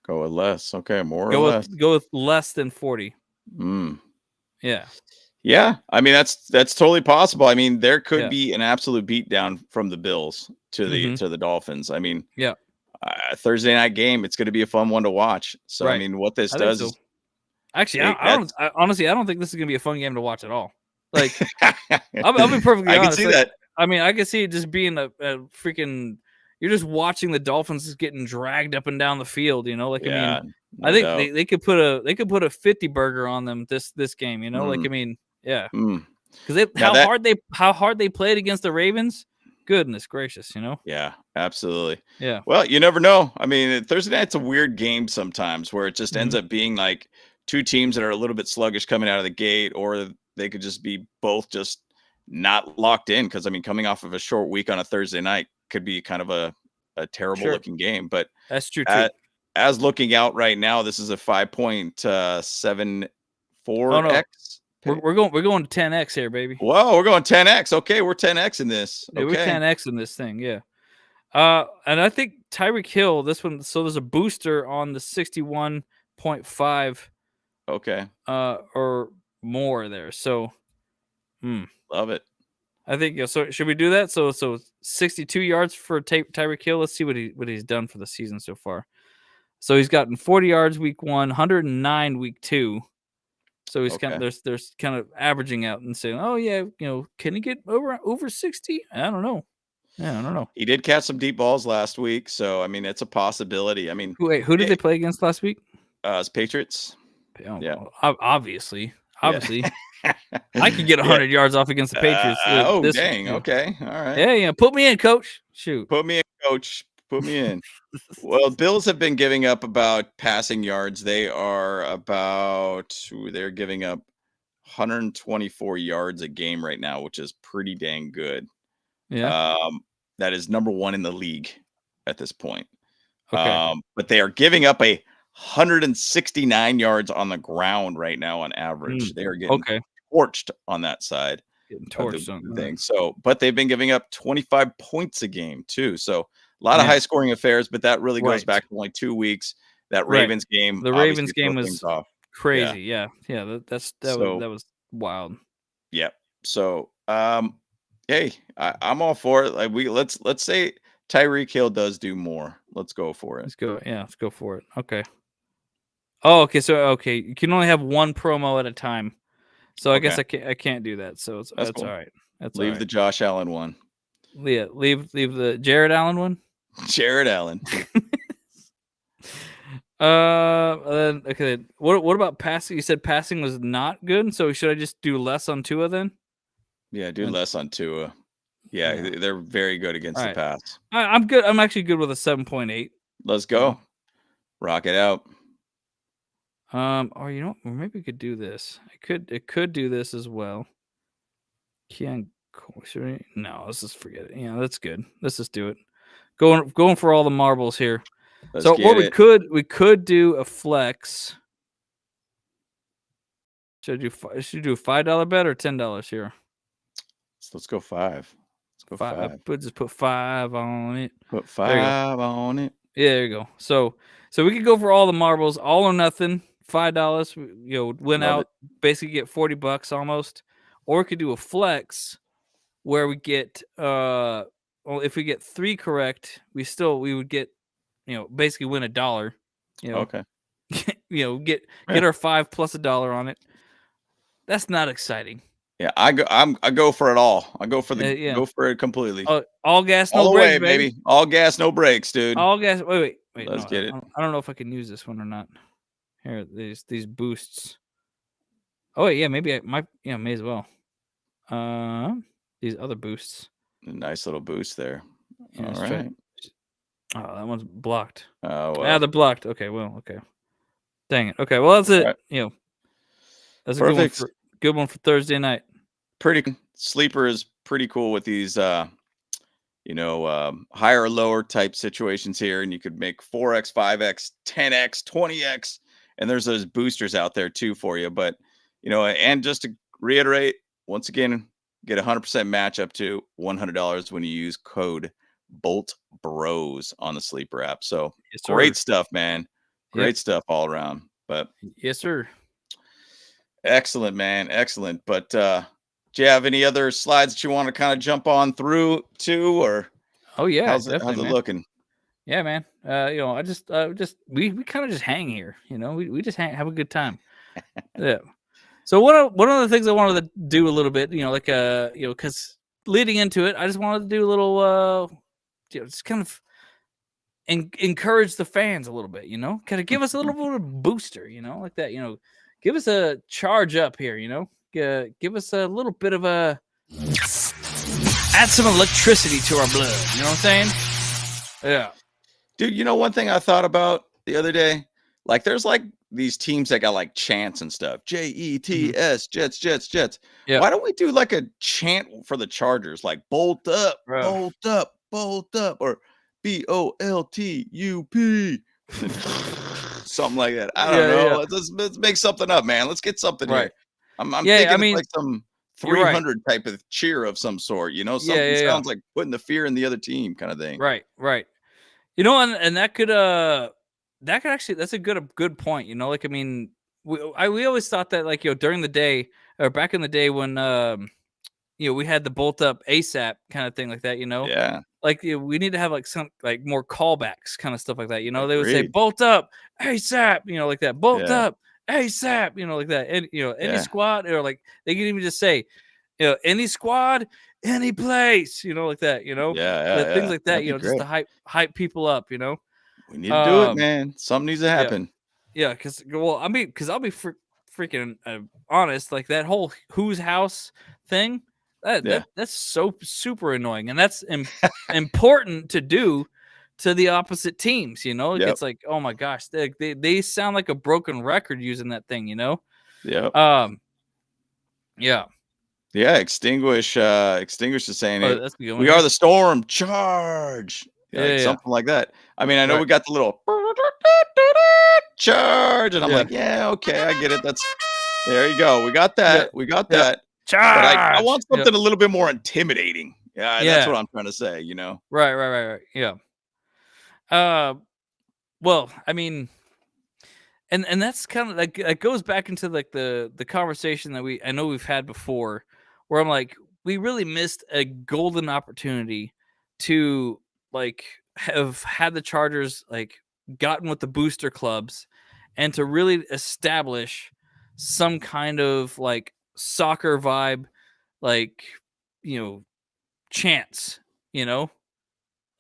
Go with less. Okay, more or less. Go with less than 40. Yeah. Yeah, I mean that's totally possible. I mean, there could be an absolute beatdown from the Bills to the Dolphins. I mean, Thursday night game. It's going to be a fun one to watch. So I mean, what this does is actually, honestly, I don't think this is going to be a fun game to watch at all. Like, I'll be perfectly honest. I can see that. I mean, I can see it just being a freaking. You're just watching the Dolphins getting dragged up and down the field. I mean, I think they could put a 50 burger on them this game. Like, I mean, yeah, because how hard they played against the Ravens. Goodness gracious, Yeah, absolutely. Yeah. Well, you never know. I mean, Thursday night's a weird game sometimes where it just ends up being like two teams that are a little bit sluggish coming out of the gate, or they could just be both just not locked in. Because I mean, coming off of a short week on a Thursday night could be kind of a terrible looking game. But that's true too. As looking out right now, this is a 5.74x. We're going to 10x here, baby. Whoa, we're going 10x. Okay, we're 10x in this. Okay. Yeah, we're 10x in this thing. Yeah. And I think Tyreek Hill, this one. So there's a booster on the 61.5. Okay. Or more there. So, love it. I think so. Should we do that? So 62 yards for Tyreek Hill. Let's see what he's done for the season so far. So he's gotten 40 yards week 1, 109 week 2. So he's kind of there's kind of averaging out and saying, oh yeah, can he get over 60? I don't know. Yeah, I don't know. He did catch some deep balls last week, so I mean it's a possibility. I mean, wait, who did they play against last week? It's Patriots. Oh, yeah, obviously. I could get 100 yards off against the Patriots. Dang. Okay. All right. Yeah. Put me in, coach. Shoot. Put me in, coach. Put me in. Well, Bills have been giving up about passing yards. They're giving up 124 yards a game right now, which is pretty dang good. Yeah. That is number 1 in the league at this point. Okay. But they are giving up 169 yards on the ground right now on average. They are getting torched on that side. Getting torched on the thing. So, but they've been giving up 25 points a game too. So a lot of high scoring affairs, but that really goes back to only 2 weeks. That Ravens game. The Ravens game was crazy. Yeah. That was wild. Yeah. So, hey, I'm all for it. Like let's say Tyreek Hill does do more. Let's go for it. Let's go. Yeah, let's go for it. Okay. Oh, okay. So, you can only have one promo at a time. So I guess I can't do that. So that's cool. All right. Leave the Josh Allen one. Yeah, leave the Jared Allen one. Jared Allen. Okay. What about passing? You said passing was not good, so should I just do less on Tua then? Yeah, do And- less on Tua. Yeah, Yeah. they're very good against All the right. pass. I'm good. I'm actually good with a 7.8. Let's You go. know? Rock it out. Or you know, what? Or maybe we could do this. It could do this as well. Should we? No, let's just forget it. Yeah, that's good. Let's just do it. Going for all the marbles here. Let's So get what it. we could do a flex. Should you do a $5 bet or $10 here? Let's go 5. Let's go 5. Just put 5 on it. Put There you go. 5 on it. Yeah, there you go. So we could go for all the marbles, all or nothing. $5. Win Love out, basically get $40 almost. Or we could do a flex where we get well, if we get 3 correct, we would get basically win $1. Okay. Get our 5 plus $1 on it. That's not exciting. Yeah, I go for it all. I go for go for it completely. All gas, no all the brakes, way, baby. All gas, no brakes, dude. All gas. Wait. Let's get it. I don't know if I can use this one or not. Here, these boosts. Oh wait, yeah, maybe I might. Yeah, may as well. These other boosts. Nice little boost there. Yeah, all right. Oh, that one's blocked. Oh, well. They're blocked. Okay, well, okay. Dang it. Okay, well that's it. Right. That's Perfect. a good one for Thursday night. Pretty sleeper is pretty cool with these higher or lower type situations here, and you could make 4x, 5x, 10x, 20x, and there's those boosters out there too for you. But and just to reiterate once again, get 100% match up to $100 when you use code Bolt Bros on the Sleeper app. So Yes, sir. great stuff, man. Great Yep. stuff all around. But Yes, sir. excellent, man. Excellent. But do you have any other slides that you want to kind of jump on through to, or Oh yeah, how's it definitely, man. looking? Yeah, man. I just we kind of just hang here. We just have a good time. Yeah. So one of the things I wanted to do a little bit, because leading into it, I just wanted to do a little, just kind of encourage the fans a little bit, kind of give us a little bit of a booster, like that, give us a charge up here, give us a little bit of add some electricity to our blood. You know what I'm saying? Yeah. Dude, one thing I thought about the other day, like there's like these teams that got like chants and stuff. JETS, Jets, Jets, Jets. Yeah. Why don't we do like a chant for the Chargers, like bolt up, Bro. bolt up, bolt up, or BOLTUP, something like that. I don't know. Yeah. Let's make something up, man. Let's get something Right. here. I'm Yeah, thinking I mean, it's like some you're right. 300 type of cheer of some sort. Something Yeah. sounds like putting the fear in the other team, kind of thing. Right. And that could actually, that's a good point. Like, I mean, we always thought that, like, during the day or back in the day when we had the bolt up ASAP kind of thing like that. Yeah. Like, we need to have like some like more callbacks kind of stuff like that. They would say Agreed. bolt up ASAP, like that. Bolt Yeah. up ASAP, like that. And any Yeah. squad, or like they can even just say, any squad, any place, like that. Yeah. Things like that. That'd be Just to great. hype people up. We need to do it, man. Something needs to happen. Yeah, because I'll be freaking honest. Like that whole whose house thing, that's so super annoying, and that's important to do to the opposite teams. Yep. It's like, oh my gosh, they sound like a broken record using that thing. Yep. Yeah. Yeah. Extinguish is saying Oh, it. that's the good one We here. are the storm. Charge. Yeah. Something like that. I mean, I know Right. we got the little charge, and I'm Yeah. like, yeah, okay, I get it. There you go. We got that. Yeah. We got Yeah. that. Charge. But I want Yeah. something a little bit more intimidating. Yeah, that's what I'm trying to say. Right. Yeah. Well, I mean, and that's kind of like, it goes back into like the conversation that I know we've had before, where I'm like, we really missed a golden opportunity to like have had the Chargers like gotten with the booster clubs and to really establish some kind of like soccer vibe, like, chants,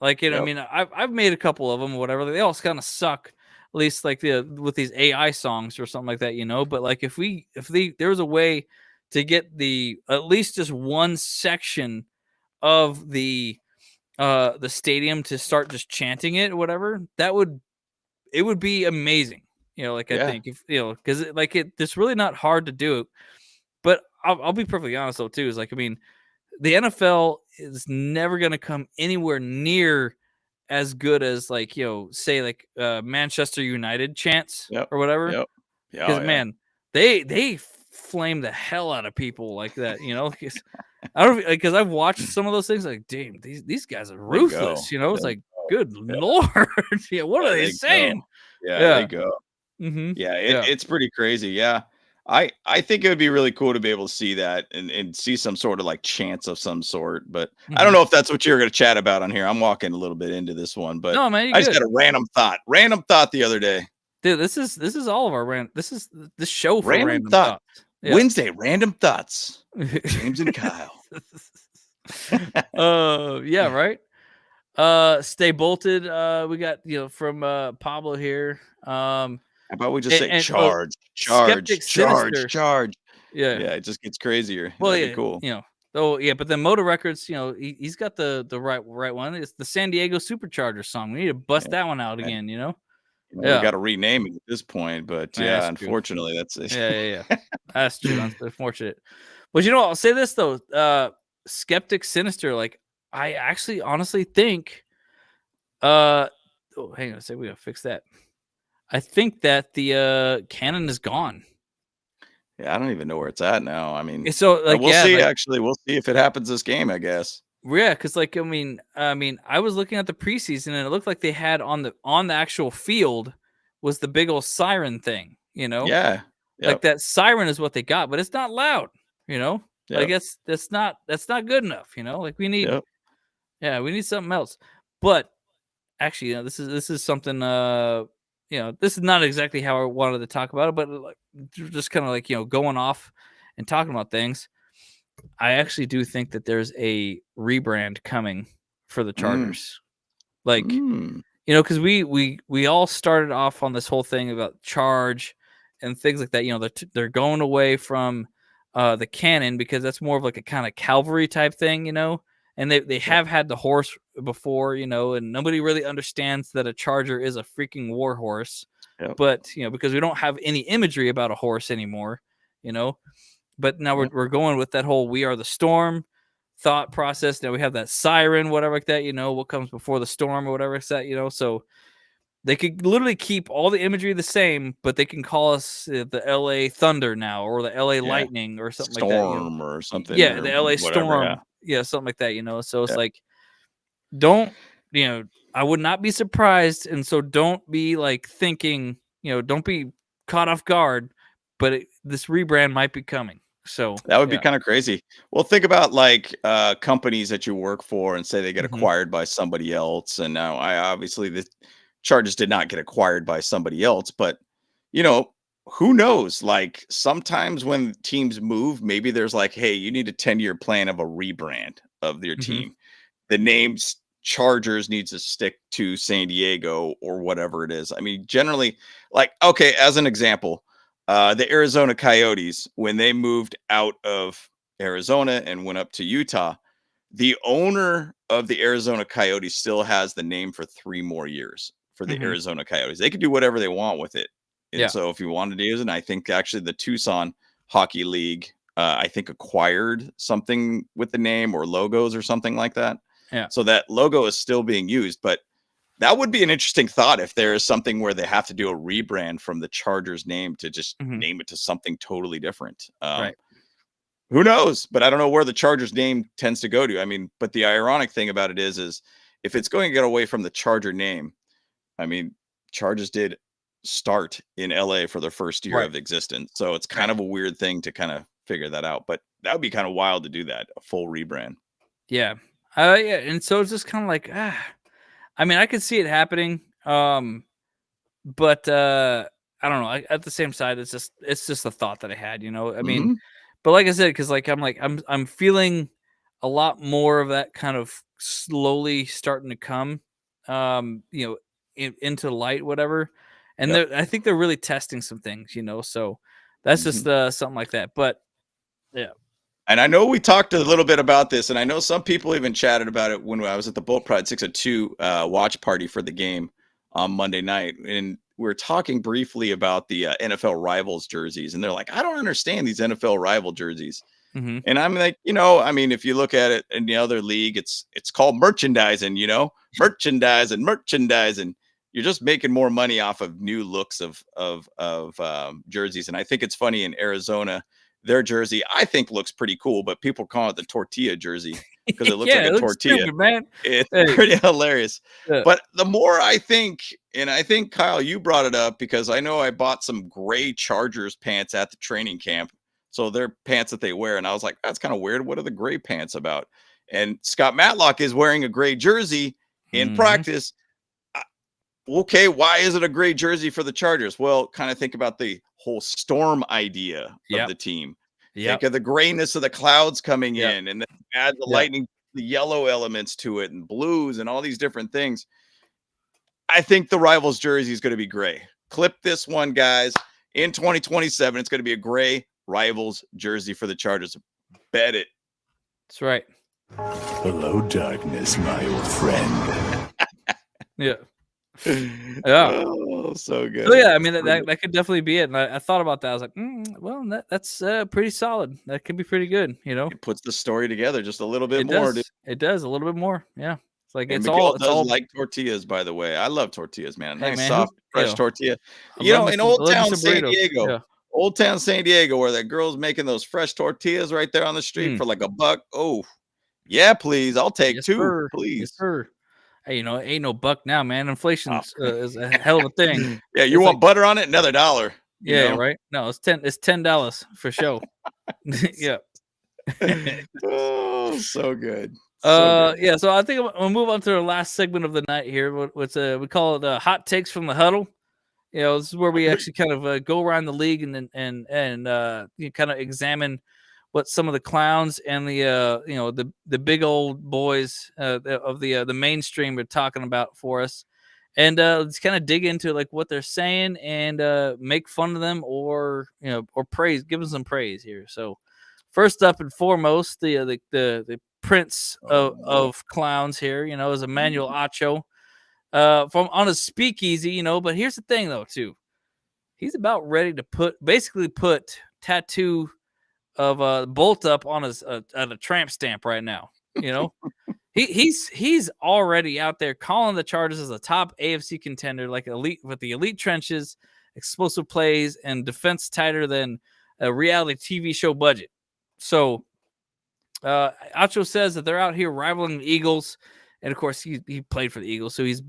like, I Yep. mean, I've made a couple of them, whatever. They all kind of suck. least like with these AI songs or something like that, you know. But like if there was a way to get at least just one section of the stadium to start just chanting it or whatever, it would be amazing. You know, like I Yeah. think if because it's really not hard to do. But I'll be perfectly honest though too. Is like I mean, the NFL is never going to come anywhere near as good as like say like Manchester United chants Yep. or whatever. Yep. Yeah. Because Oh, yeah. man, they flame the hell out of people like that. You know, because I don't because I've watched some of those things. Like, damn, these guys are They go. ruthless. You know, it's They like, go. good Yeah. lord, yeah, what Yeah, are they they saying? go. Yeah, Yeah. they go. Mm-hmm. Yeah, Yeah. it's pretty crazy. Yeah. I think it would be really cool to be able to see that and see some sort of like chance of some sort. But I don't Mhm. know if that's what you're going to chat about on here. I'm walking a little bit into this one, but No, man, you I just good. had a random thought the other day. Dude, this is all of our random. This is the show for Random random thought. thoughts. Yeah. Wednesday, random thoughts. James and Kyle. Yeah, right. Stay bolted. We got from Pablo here. How about we just say and charge, Skeptic Sinister. charge. Yeah. Yeah, it just gets crazier. Well, That'd yeah, be cool. Oh yeah, but then Motor Records, he's got the right one. It's the San Diego Superchargers song. We need to bust that one out Yeah. again. You know, Yeah. we got to rename it at this point, but Yeah, yeah, that's true. unfortunately, that's it. Yeah. That's true. That's unfortunate. But I'll say this though. Skeptic Sinister, like I actually honestly think hang on a second, we gotta fix that. I think that the cannon is gone. Yeah, I don't even know where it's at now. I mean, So like we'll yeah, see. like, Actually, we'll see if it happens this game. I guess. yeah, because like I mean, I was looking at the preseason and it looked like they had on the actual field was the big old siren thing. Yeah. Like Yep. that siren is what they got, but it's not loud. Like Yep. that's not good enough. Like we need we need something else. But actually, this is something. This is not exactly how I wanted to talk about it, but like, just kind of like going off and talking about things. I actually do think that there's a rebrand coming for the Chargers. Like, because we all started off on this whole thing about charge and things like that. They're going away from the cannon because that's more of like a kind of cavalry type thing, and they have had the horse before, and nobody really understands that a charger is a freaking war horse. Yep. But because we don't have any imagery about a horse anymore, but now we're going with that whole "we are the storm" thought process. Now we have that siren, whatever like that. What comes before the storm or whatever it's that. So they could literally keep all the imagery the same, but they can call us the LA Thunder now, or the LA Lightning, or something like that. Storm or something. Yeah, or the LA whatever, Storm. Yeah, something like that. So it's like, don't I would not be surprised, and so don't be like thinking, don't be caught off guard. But this rebrand might be coming. So that would be kind of crazy. Well, think about like companies that you work for, and say they get acquired by somebody else. And now, obviously the Chargers did not get acquired by somebody else, but who knows? Like sometimes when teams move, maybe there's like, hey, you need a 10-year plan of a rebrand of your team. The name's Chargers needs to stick to San Diego or whatever it is. I mean, generally, like, okay, as an example, the Arizona Coyotes, when they moved out of Arizona and went up to Utah, the owner of the Arizona Coyotes still has the name for 3 more years for the Arizona Coyotes. They could do whatever they want with it. And so if you wanted to use it, I think actually the Tucson Hockey League, I think acquired something with the name or logos or something like that. Yeah. So that logo is still being used, but that would be an interesting thought if there is something where they have to do a rebrand from the Chargers name to just name it to something totally different. Right. Who knows? But I don't know where the Chargers name tends to go to. I mean, but the ironic thing about it is if it's going to get away from the Charger name, I mean, Chargers did start in LA for their first year of existence. So it's kind of a weird thing to kind of figure that out, but that would be kind of wild to do that, a full rebrand. Yeah. Yeah. And so it's just kind of like, I mean, I could see it happening. But I don't know. At the same side, it's just a thought that I had, I mean, but like I said, because like I'm feeling a lot more of that kind of slowly starting to come, into light, whatever. And Yep. I think they're really testing some things, so that's just something like that. But yeah. And I know we talked a little bit about this, and I know some people even chatted about it when I was at the Bolt Pride 602 watch party for the game on Monday night. And we were talking briefly about the NFL rivals jerseys, and they're like, I don't understand these NFL rival jerseys. Mm-hmm. And I'm like, I mean, if you look at it in the other league, it's called merchandising, merchandising. You're just making more money off of new looks of jerseys. And I think it's funny in Arizona, their jersey, I think, looks pretty cool, but people call it the tortilla jersey because it looks like a tortilla. Stupid, man. It's pretty hilarious. Yeah. But the more I think, and I think, Kyle, you brought it up because I know I bought some gray Chargers pants at the training camp. So they're pants that they wear. And I was like, that's kind of weird. What are the gray pants about? And Scott Matlock is wearing a gray jersey in practice. Okay, why is it a gray jersey for the Chargers? Well, kind of think about the whole storm idea of the team. Think of the grayness of the clouds coming in, and then add the lightning, the yellow elements to it, and blues, and all these different things. I think the Rivals jersey is going to be gray. Clip this one, guys. In 2027, it's going to be a gray Rivals jersey for the Chargers. Bet it. That's right. Hello, darkness, my old friend. Yeah. Oh, so good. So yeah, I mean that could definitely be it. And I thought about that. I was like, well, that's pretty solid. That could be pretty good. It puts the story together just a little bit more. It does a little bit more. Yeah, it's like and it's Miguel all. It's all like tortillas, by the way. I love tortillas, man. Hey, Nice, man, soft, fresh tortilla. In Old Old Town San Diego. Old Town San Diego, where that girl's making those fresh tortillas right there on the street for like $1. Oh, yeah, please. I'll take two, please. Yes, sir. Hey, ain't no buck now, man. Inflation is a hell of a thing. Yeah, you want butter on it? Another $1. Yeah, right. No, it's $10 for sure. Yeah. Oh, so good. Yeah. So I think we'll move on to the last segment of the night here. What's we call it hot takes from the huddle. This is where we actually kind of go around the league and you kind of examine what some of the clowns and the big old boys of the mainstream are talking about for us, and let's kind of dig into like what they're saying and make fun of them or praise, give them some praise here. So first up and foremost, the prince of clowns here, is Emmanuel Acho from on a speakeasy, but here's the thing though too, he's about ready to put tattoo of Bolt up on a tramp stamp right now. He's already out there calling the Chargers as a top AFC contender, like elite with the elite trenches, explosive plays, and defense tighter than a reality TV show budget. So Acho says that they're out here rivaling the Eagles, and of course he played for the Eagles, so he's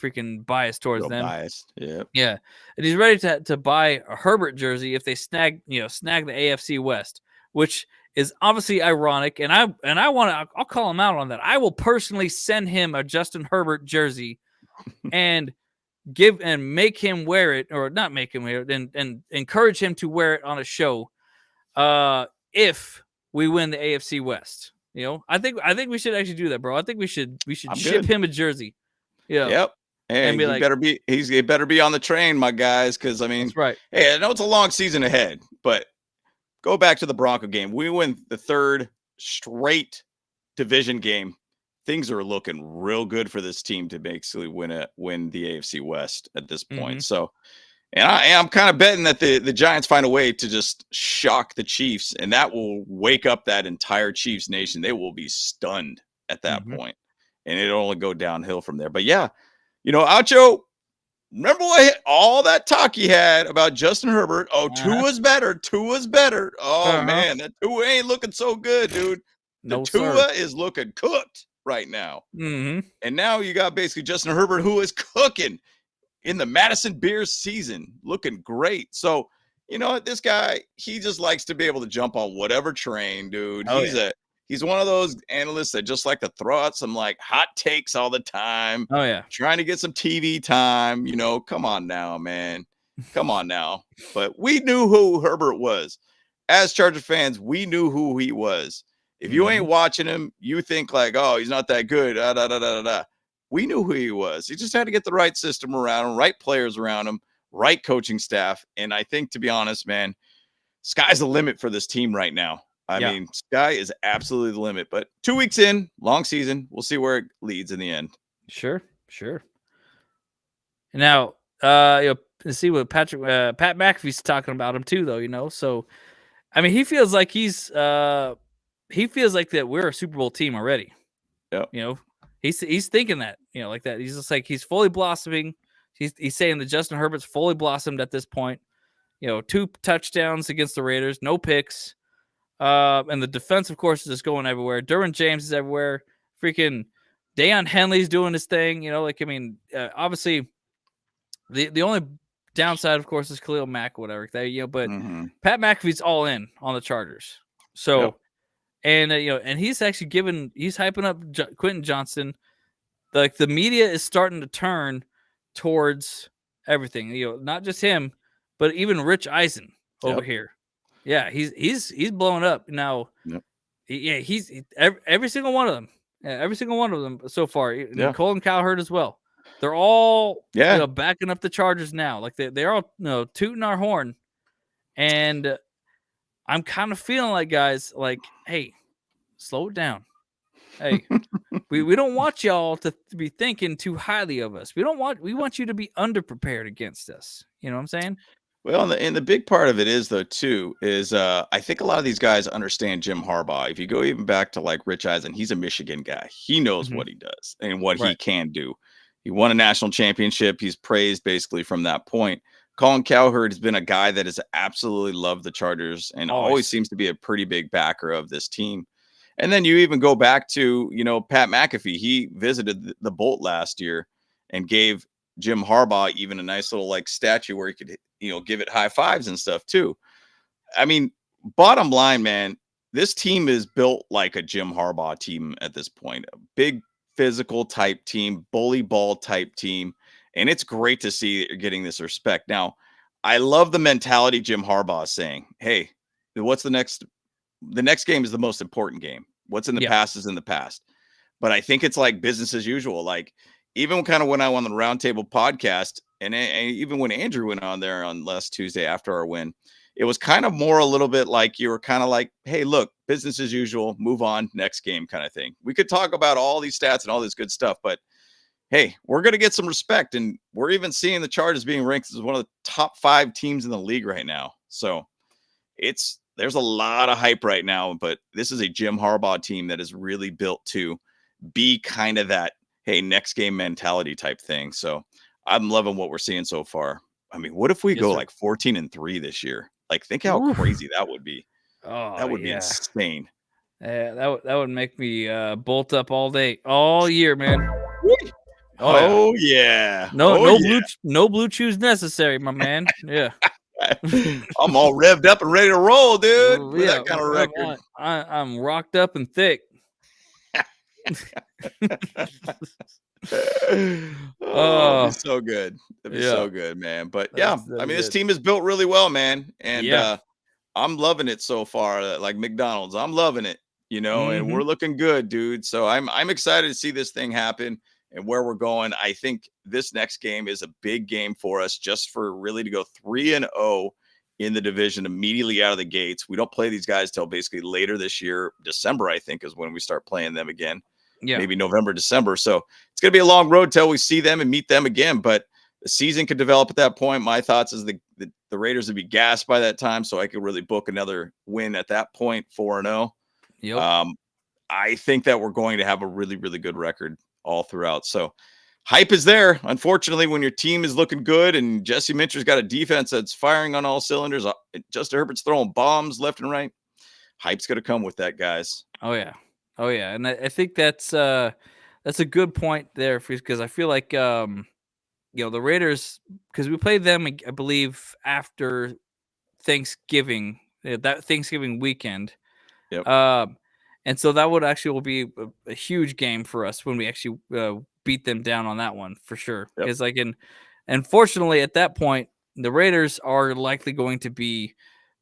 freaking biased towards them. Biased, yeah. And he's ready to buy a Herbert jersey if they snag the AFC West, which is obviously ironic. And I'll call him out on that. I will personally send him a Justin Herbert jersey and make him wear it, or not make him wear it, and encourage him to wear it on a show if we win the AFC West. I think we should actually do that, bro. I think we should ship him a jersey. Yeah. Yep. Hey, he better be on the train, my guys, because I mean, that's right. Hey, I know it's a long season ahead, but go back to the Bronco game. We win the third straight division game. Things are looking real good for this team to basically win the AFC West at this point. So, and I'm kind of betting that the Giants find a way to just shock the Chiefs, and that will wake up that entire Chiefs nation. They will be stunned at that point, and it'll only go downhill from there. But yeah, Acho, remember all that talk he had about Justin Herbert? Oh, Tua's better. Oh, man, that Tua ain't looking so good, dude. Tua is looking cooked right now. And now you got basically Justin Herbert, who is cooking in the Madison Bears season, looking great. So, this guy, he just likes to be able to jump on whatever train, dude. He's one of those analysts that just like to throw out some like hot takes all the time. Oh yeah. Trying to get some TV time, come on now, man. Come on now. But we knew who Herbert was. As Charger fans, we knew who he was. If you ain't watching him, you think like, oh, he's not that good. We knew who he was. He just had to get the right system around him, right players around him, right coaching staff. And I think, to be honest, man, sky's the limit for this team right now. I mean, sky is absolutely the limit. But 2 weeks in, long season, we'll see where it leads in the end. Sure. Now, let's see what Pat McAfee's talking about him too, though. So, I mean, he feels like that we're a Super Bowl team already. Yeah. He's thinking that, like that. He's just like, he's fully blossoming. He's saying that Justin Herbert's fully blossomed at this point. 2 touchdowns against the Raiders, no picks. And the defense, of course, is just going everywhere. Derwin James is everywhere. Freaking Deion Henley's doing his thing. Obviously, the only downside, of course, is Khalil Mack or whatever. But Pat McAfee's all in on the Chargers. So, and he's actually he's hyping up Quentin Johnston. Like, the media is starting to turn towards everything. Not just him, but even Rich Eisen over here. Yeah, he's blowing up now. He's every single one of them. Yeah, every single one of them so far. Colin Cowherd as well. They're all backing up the Chargers now. Like, they're all tooting our horn. And I'm kind of feeling like, guys, like, hey, slow it down. Hey, we don't want y'all to be thinking too highly of us. We want you to be underprepared against us. You know what I'm saying? Well, and the big part of it is, though, too, is I think a lot of these guys understand Jim Harbaugh. If you go even back to like Rich Eisen, he's a Michigan guy. He knows what he does and what he can do. He won a national championship. He's praised basically from that point. Colin Cowherd has been a guy that has absolutely loved the Chargers and always seems to be a pretty big backer of this team. And then you even go back to, Pat McAfee. He visited the Bolt last year and gave Jim Harbaugh even a nice little like statue where he could, give it high fives and stuff too. I mean, bottom line, man, this team is built like a Jim Harbaugh team at this point, a big physical type team, bully ball type team. And it's great to see that you're getting this respect. Now, I love the mentality Jim Harbaugh is saying, hey, what's the next game is the most important game. What's in the past is in the past. But I think it's like business as usual. Like, even kind of when I went on the Roundtable podcast and even when Andrew went on there on last Tuesday after our win, it was kind of more a little bit like you were kind of like, hey, look, business as usual, move on, next game kind of thing. We could talk about all these stats and all this good stuff, but hey, we're going to get some respect. And we're even seeing the Chargers being ranked as one of the top 5 teams in the league right now. So there's a lot of hype right now, but this is a Jim Harbaugh team that is really built to be kind of that, hey, next game mentality type thing. So I'm loving what we're seeing so far. I mean, what if we go like 14-3 this year? Like, think how crazy that would be. Oh, that would be insane. That would make me bolt up all day, all year, man. Oh yeah. No blue chews necessary, my man. Yeah. I'm all revved up and ready to roll, dude. With that kind of record. I'm rocked up and thick. It'd be so good. It'd be so good, man. But this team is built really well, man. And I'm loving it so far. Like McDonald's, I'm loving it, and we're looking good, dude. So I'm excited to see this thing happen and where we're going. I think this next game is a big game for us, just for really to go 3-0 in the division immediately out of the gates. We don't play these guys till basically later this year. December, I think, is when we start playing them again. Maybe November, December. So it's going to be a long road till we see them and meet them again. But the season could develop at that point. My thoughts is the Raiders would be gassed by that time, so I could really book another win at that point, 4-0. I think that we're going to have a really, really good record all throughout. So hype is there. Unfortunately, when your team is looking good and Jesse Minter's got a defense that's firing on all cylinders, Justin Herbert's throwing bombs left and right, hype's going to come with that, guys. Oh yeah. And I think that's a good point there, because I feel like the Raiders, because we played them, I believe, after Thanksgiving, that Thanksgiving weekend. And so that would actually be a huge game for us when we actually beat them down on that one, for sure. Because unfortunately, at that point, the Raiders are likely going to be,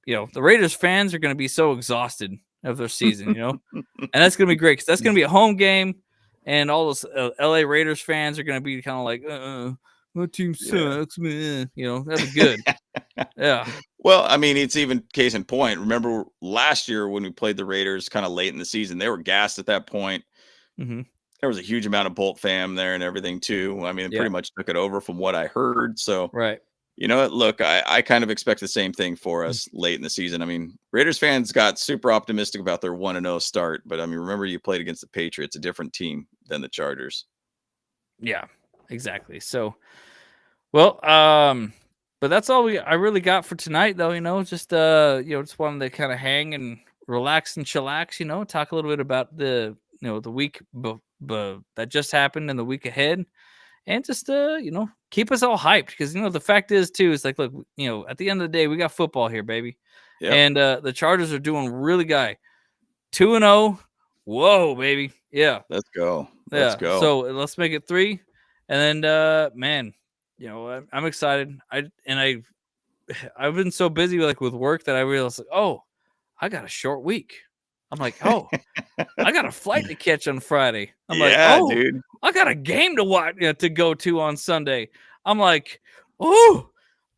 the Raiders fans are going to be so exhausted of their season, and that's going to be great, because that's going to be a home game. and all those LA Raiders fans are going to be kind of like, my team sucks, man. You know, that'd be good. Yeah. Well, I mean, it's even case in point. Remember last year when we played the Raiders kind of late in the season, they were gassed at that point. Mm-hmm. There was a huge amount of Bolt fam there and everything too. I mean, it pretty much took it over from what I heard. So, right. You know what? Look, I kind of expect the same thing for us late in the season. I mean, Raiders fans got super optimistic about their 1-0 start, but I mean, remember you played against the Patriots, a different team than the Chargers. Yeah, exactly. So, well, but that's all I really got for tonight, though. You know, just just wanted to kind of hang and relax and chillax. You know, talk a little bit about the the week that just happened and the week ahead, and just keep us all hyped because the fact is too, it's like, look, at the end of the day, we got football here, baby, and the Chargers are doing really good. 2-0. Whoa, baby, yeah, let's go. Let's go. So let's make it 3, and then man. I'm excited. I've been so busy with work that I realized, I got a short week. I'm like, I got a flight to catch on Friday. I'm like, dude, I got a game to watch to go to on Sunday. I'm like,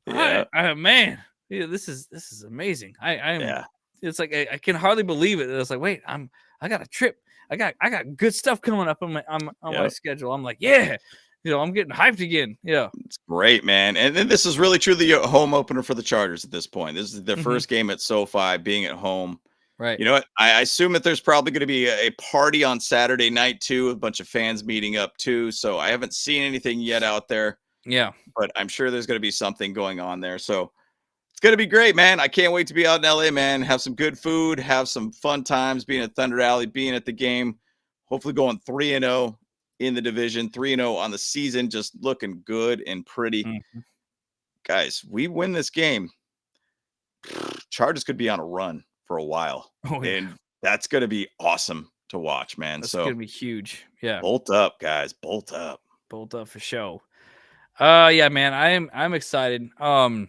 man, this is amazing. I am. It's like I can hardly believe it. It's like, wait, I got a trip. I got good stuff coming up on my schedule. I'm like, yeah. I'm getting hyped again. Yeah. It's great, man. And then this is really truly a home opener for the Chargers at this point. This is their first game at SoFi, being at home. Right. You know what? I assume that there's probably going to be a party on Saturday night too, a bunch of fans meeting up too. So I haven't seen anything yet out there. Yeah. But I'm sure there's going to be something going on there. So it's going to be great, man. I can't wait to be out in LA, man. Have some good food, have some fun times being at Thunder Alley, being at the game, hopefully going 3-0. In the division, 3-0 on the season, just looking good and pretty. Mm-hmm. Guys, we win this game, Chargers could be on a run for a while. And that's going to be awesome to watch, man. That's going to be huge. Yeah. Bolt up, guys. Bolt up. Bolt up for show. Yeah, man, I'm excited. I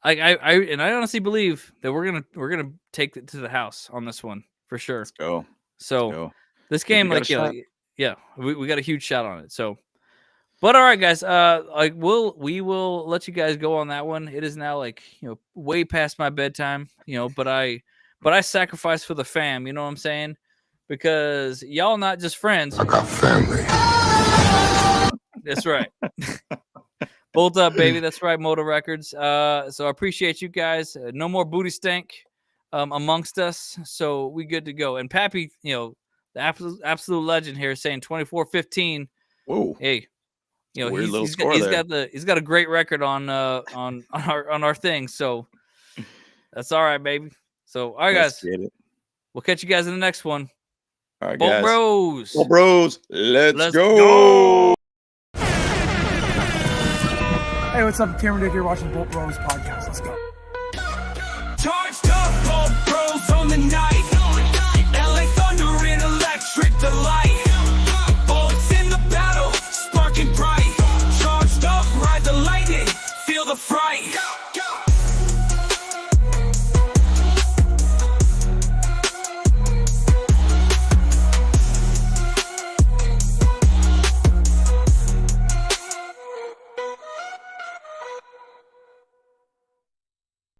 honestly believe that we're gonna take it to the house on this one for sure. Let's go. So this game, we got a huge shot on it. So, but all right, guys, we will let you guys go on that one. It is now way past my bedtime, but I sacrifice for the fam. You know what I'm saying? Because y'all not just friends. I got family. That's right. Bolt up, baby. That's right. Moto Records. So I appreciate you guys. No more booty stank. Amongst us, so we good to go. And Pappy, the absolute legend here, saying 24-15. Whoa! Hey, he's got a great record on our thing. So that's all right, baby. So all right, guys, we'll catch you guys in the next one. All right, Bolt guys. Bros. Bolt Bros. Let's go. Hey, what's up? Cameron Dick here, watching Bolt Bros podcast. Let's go.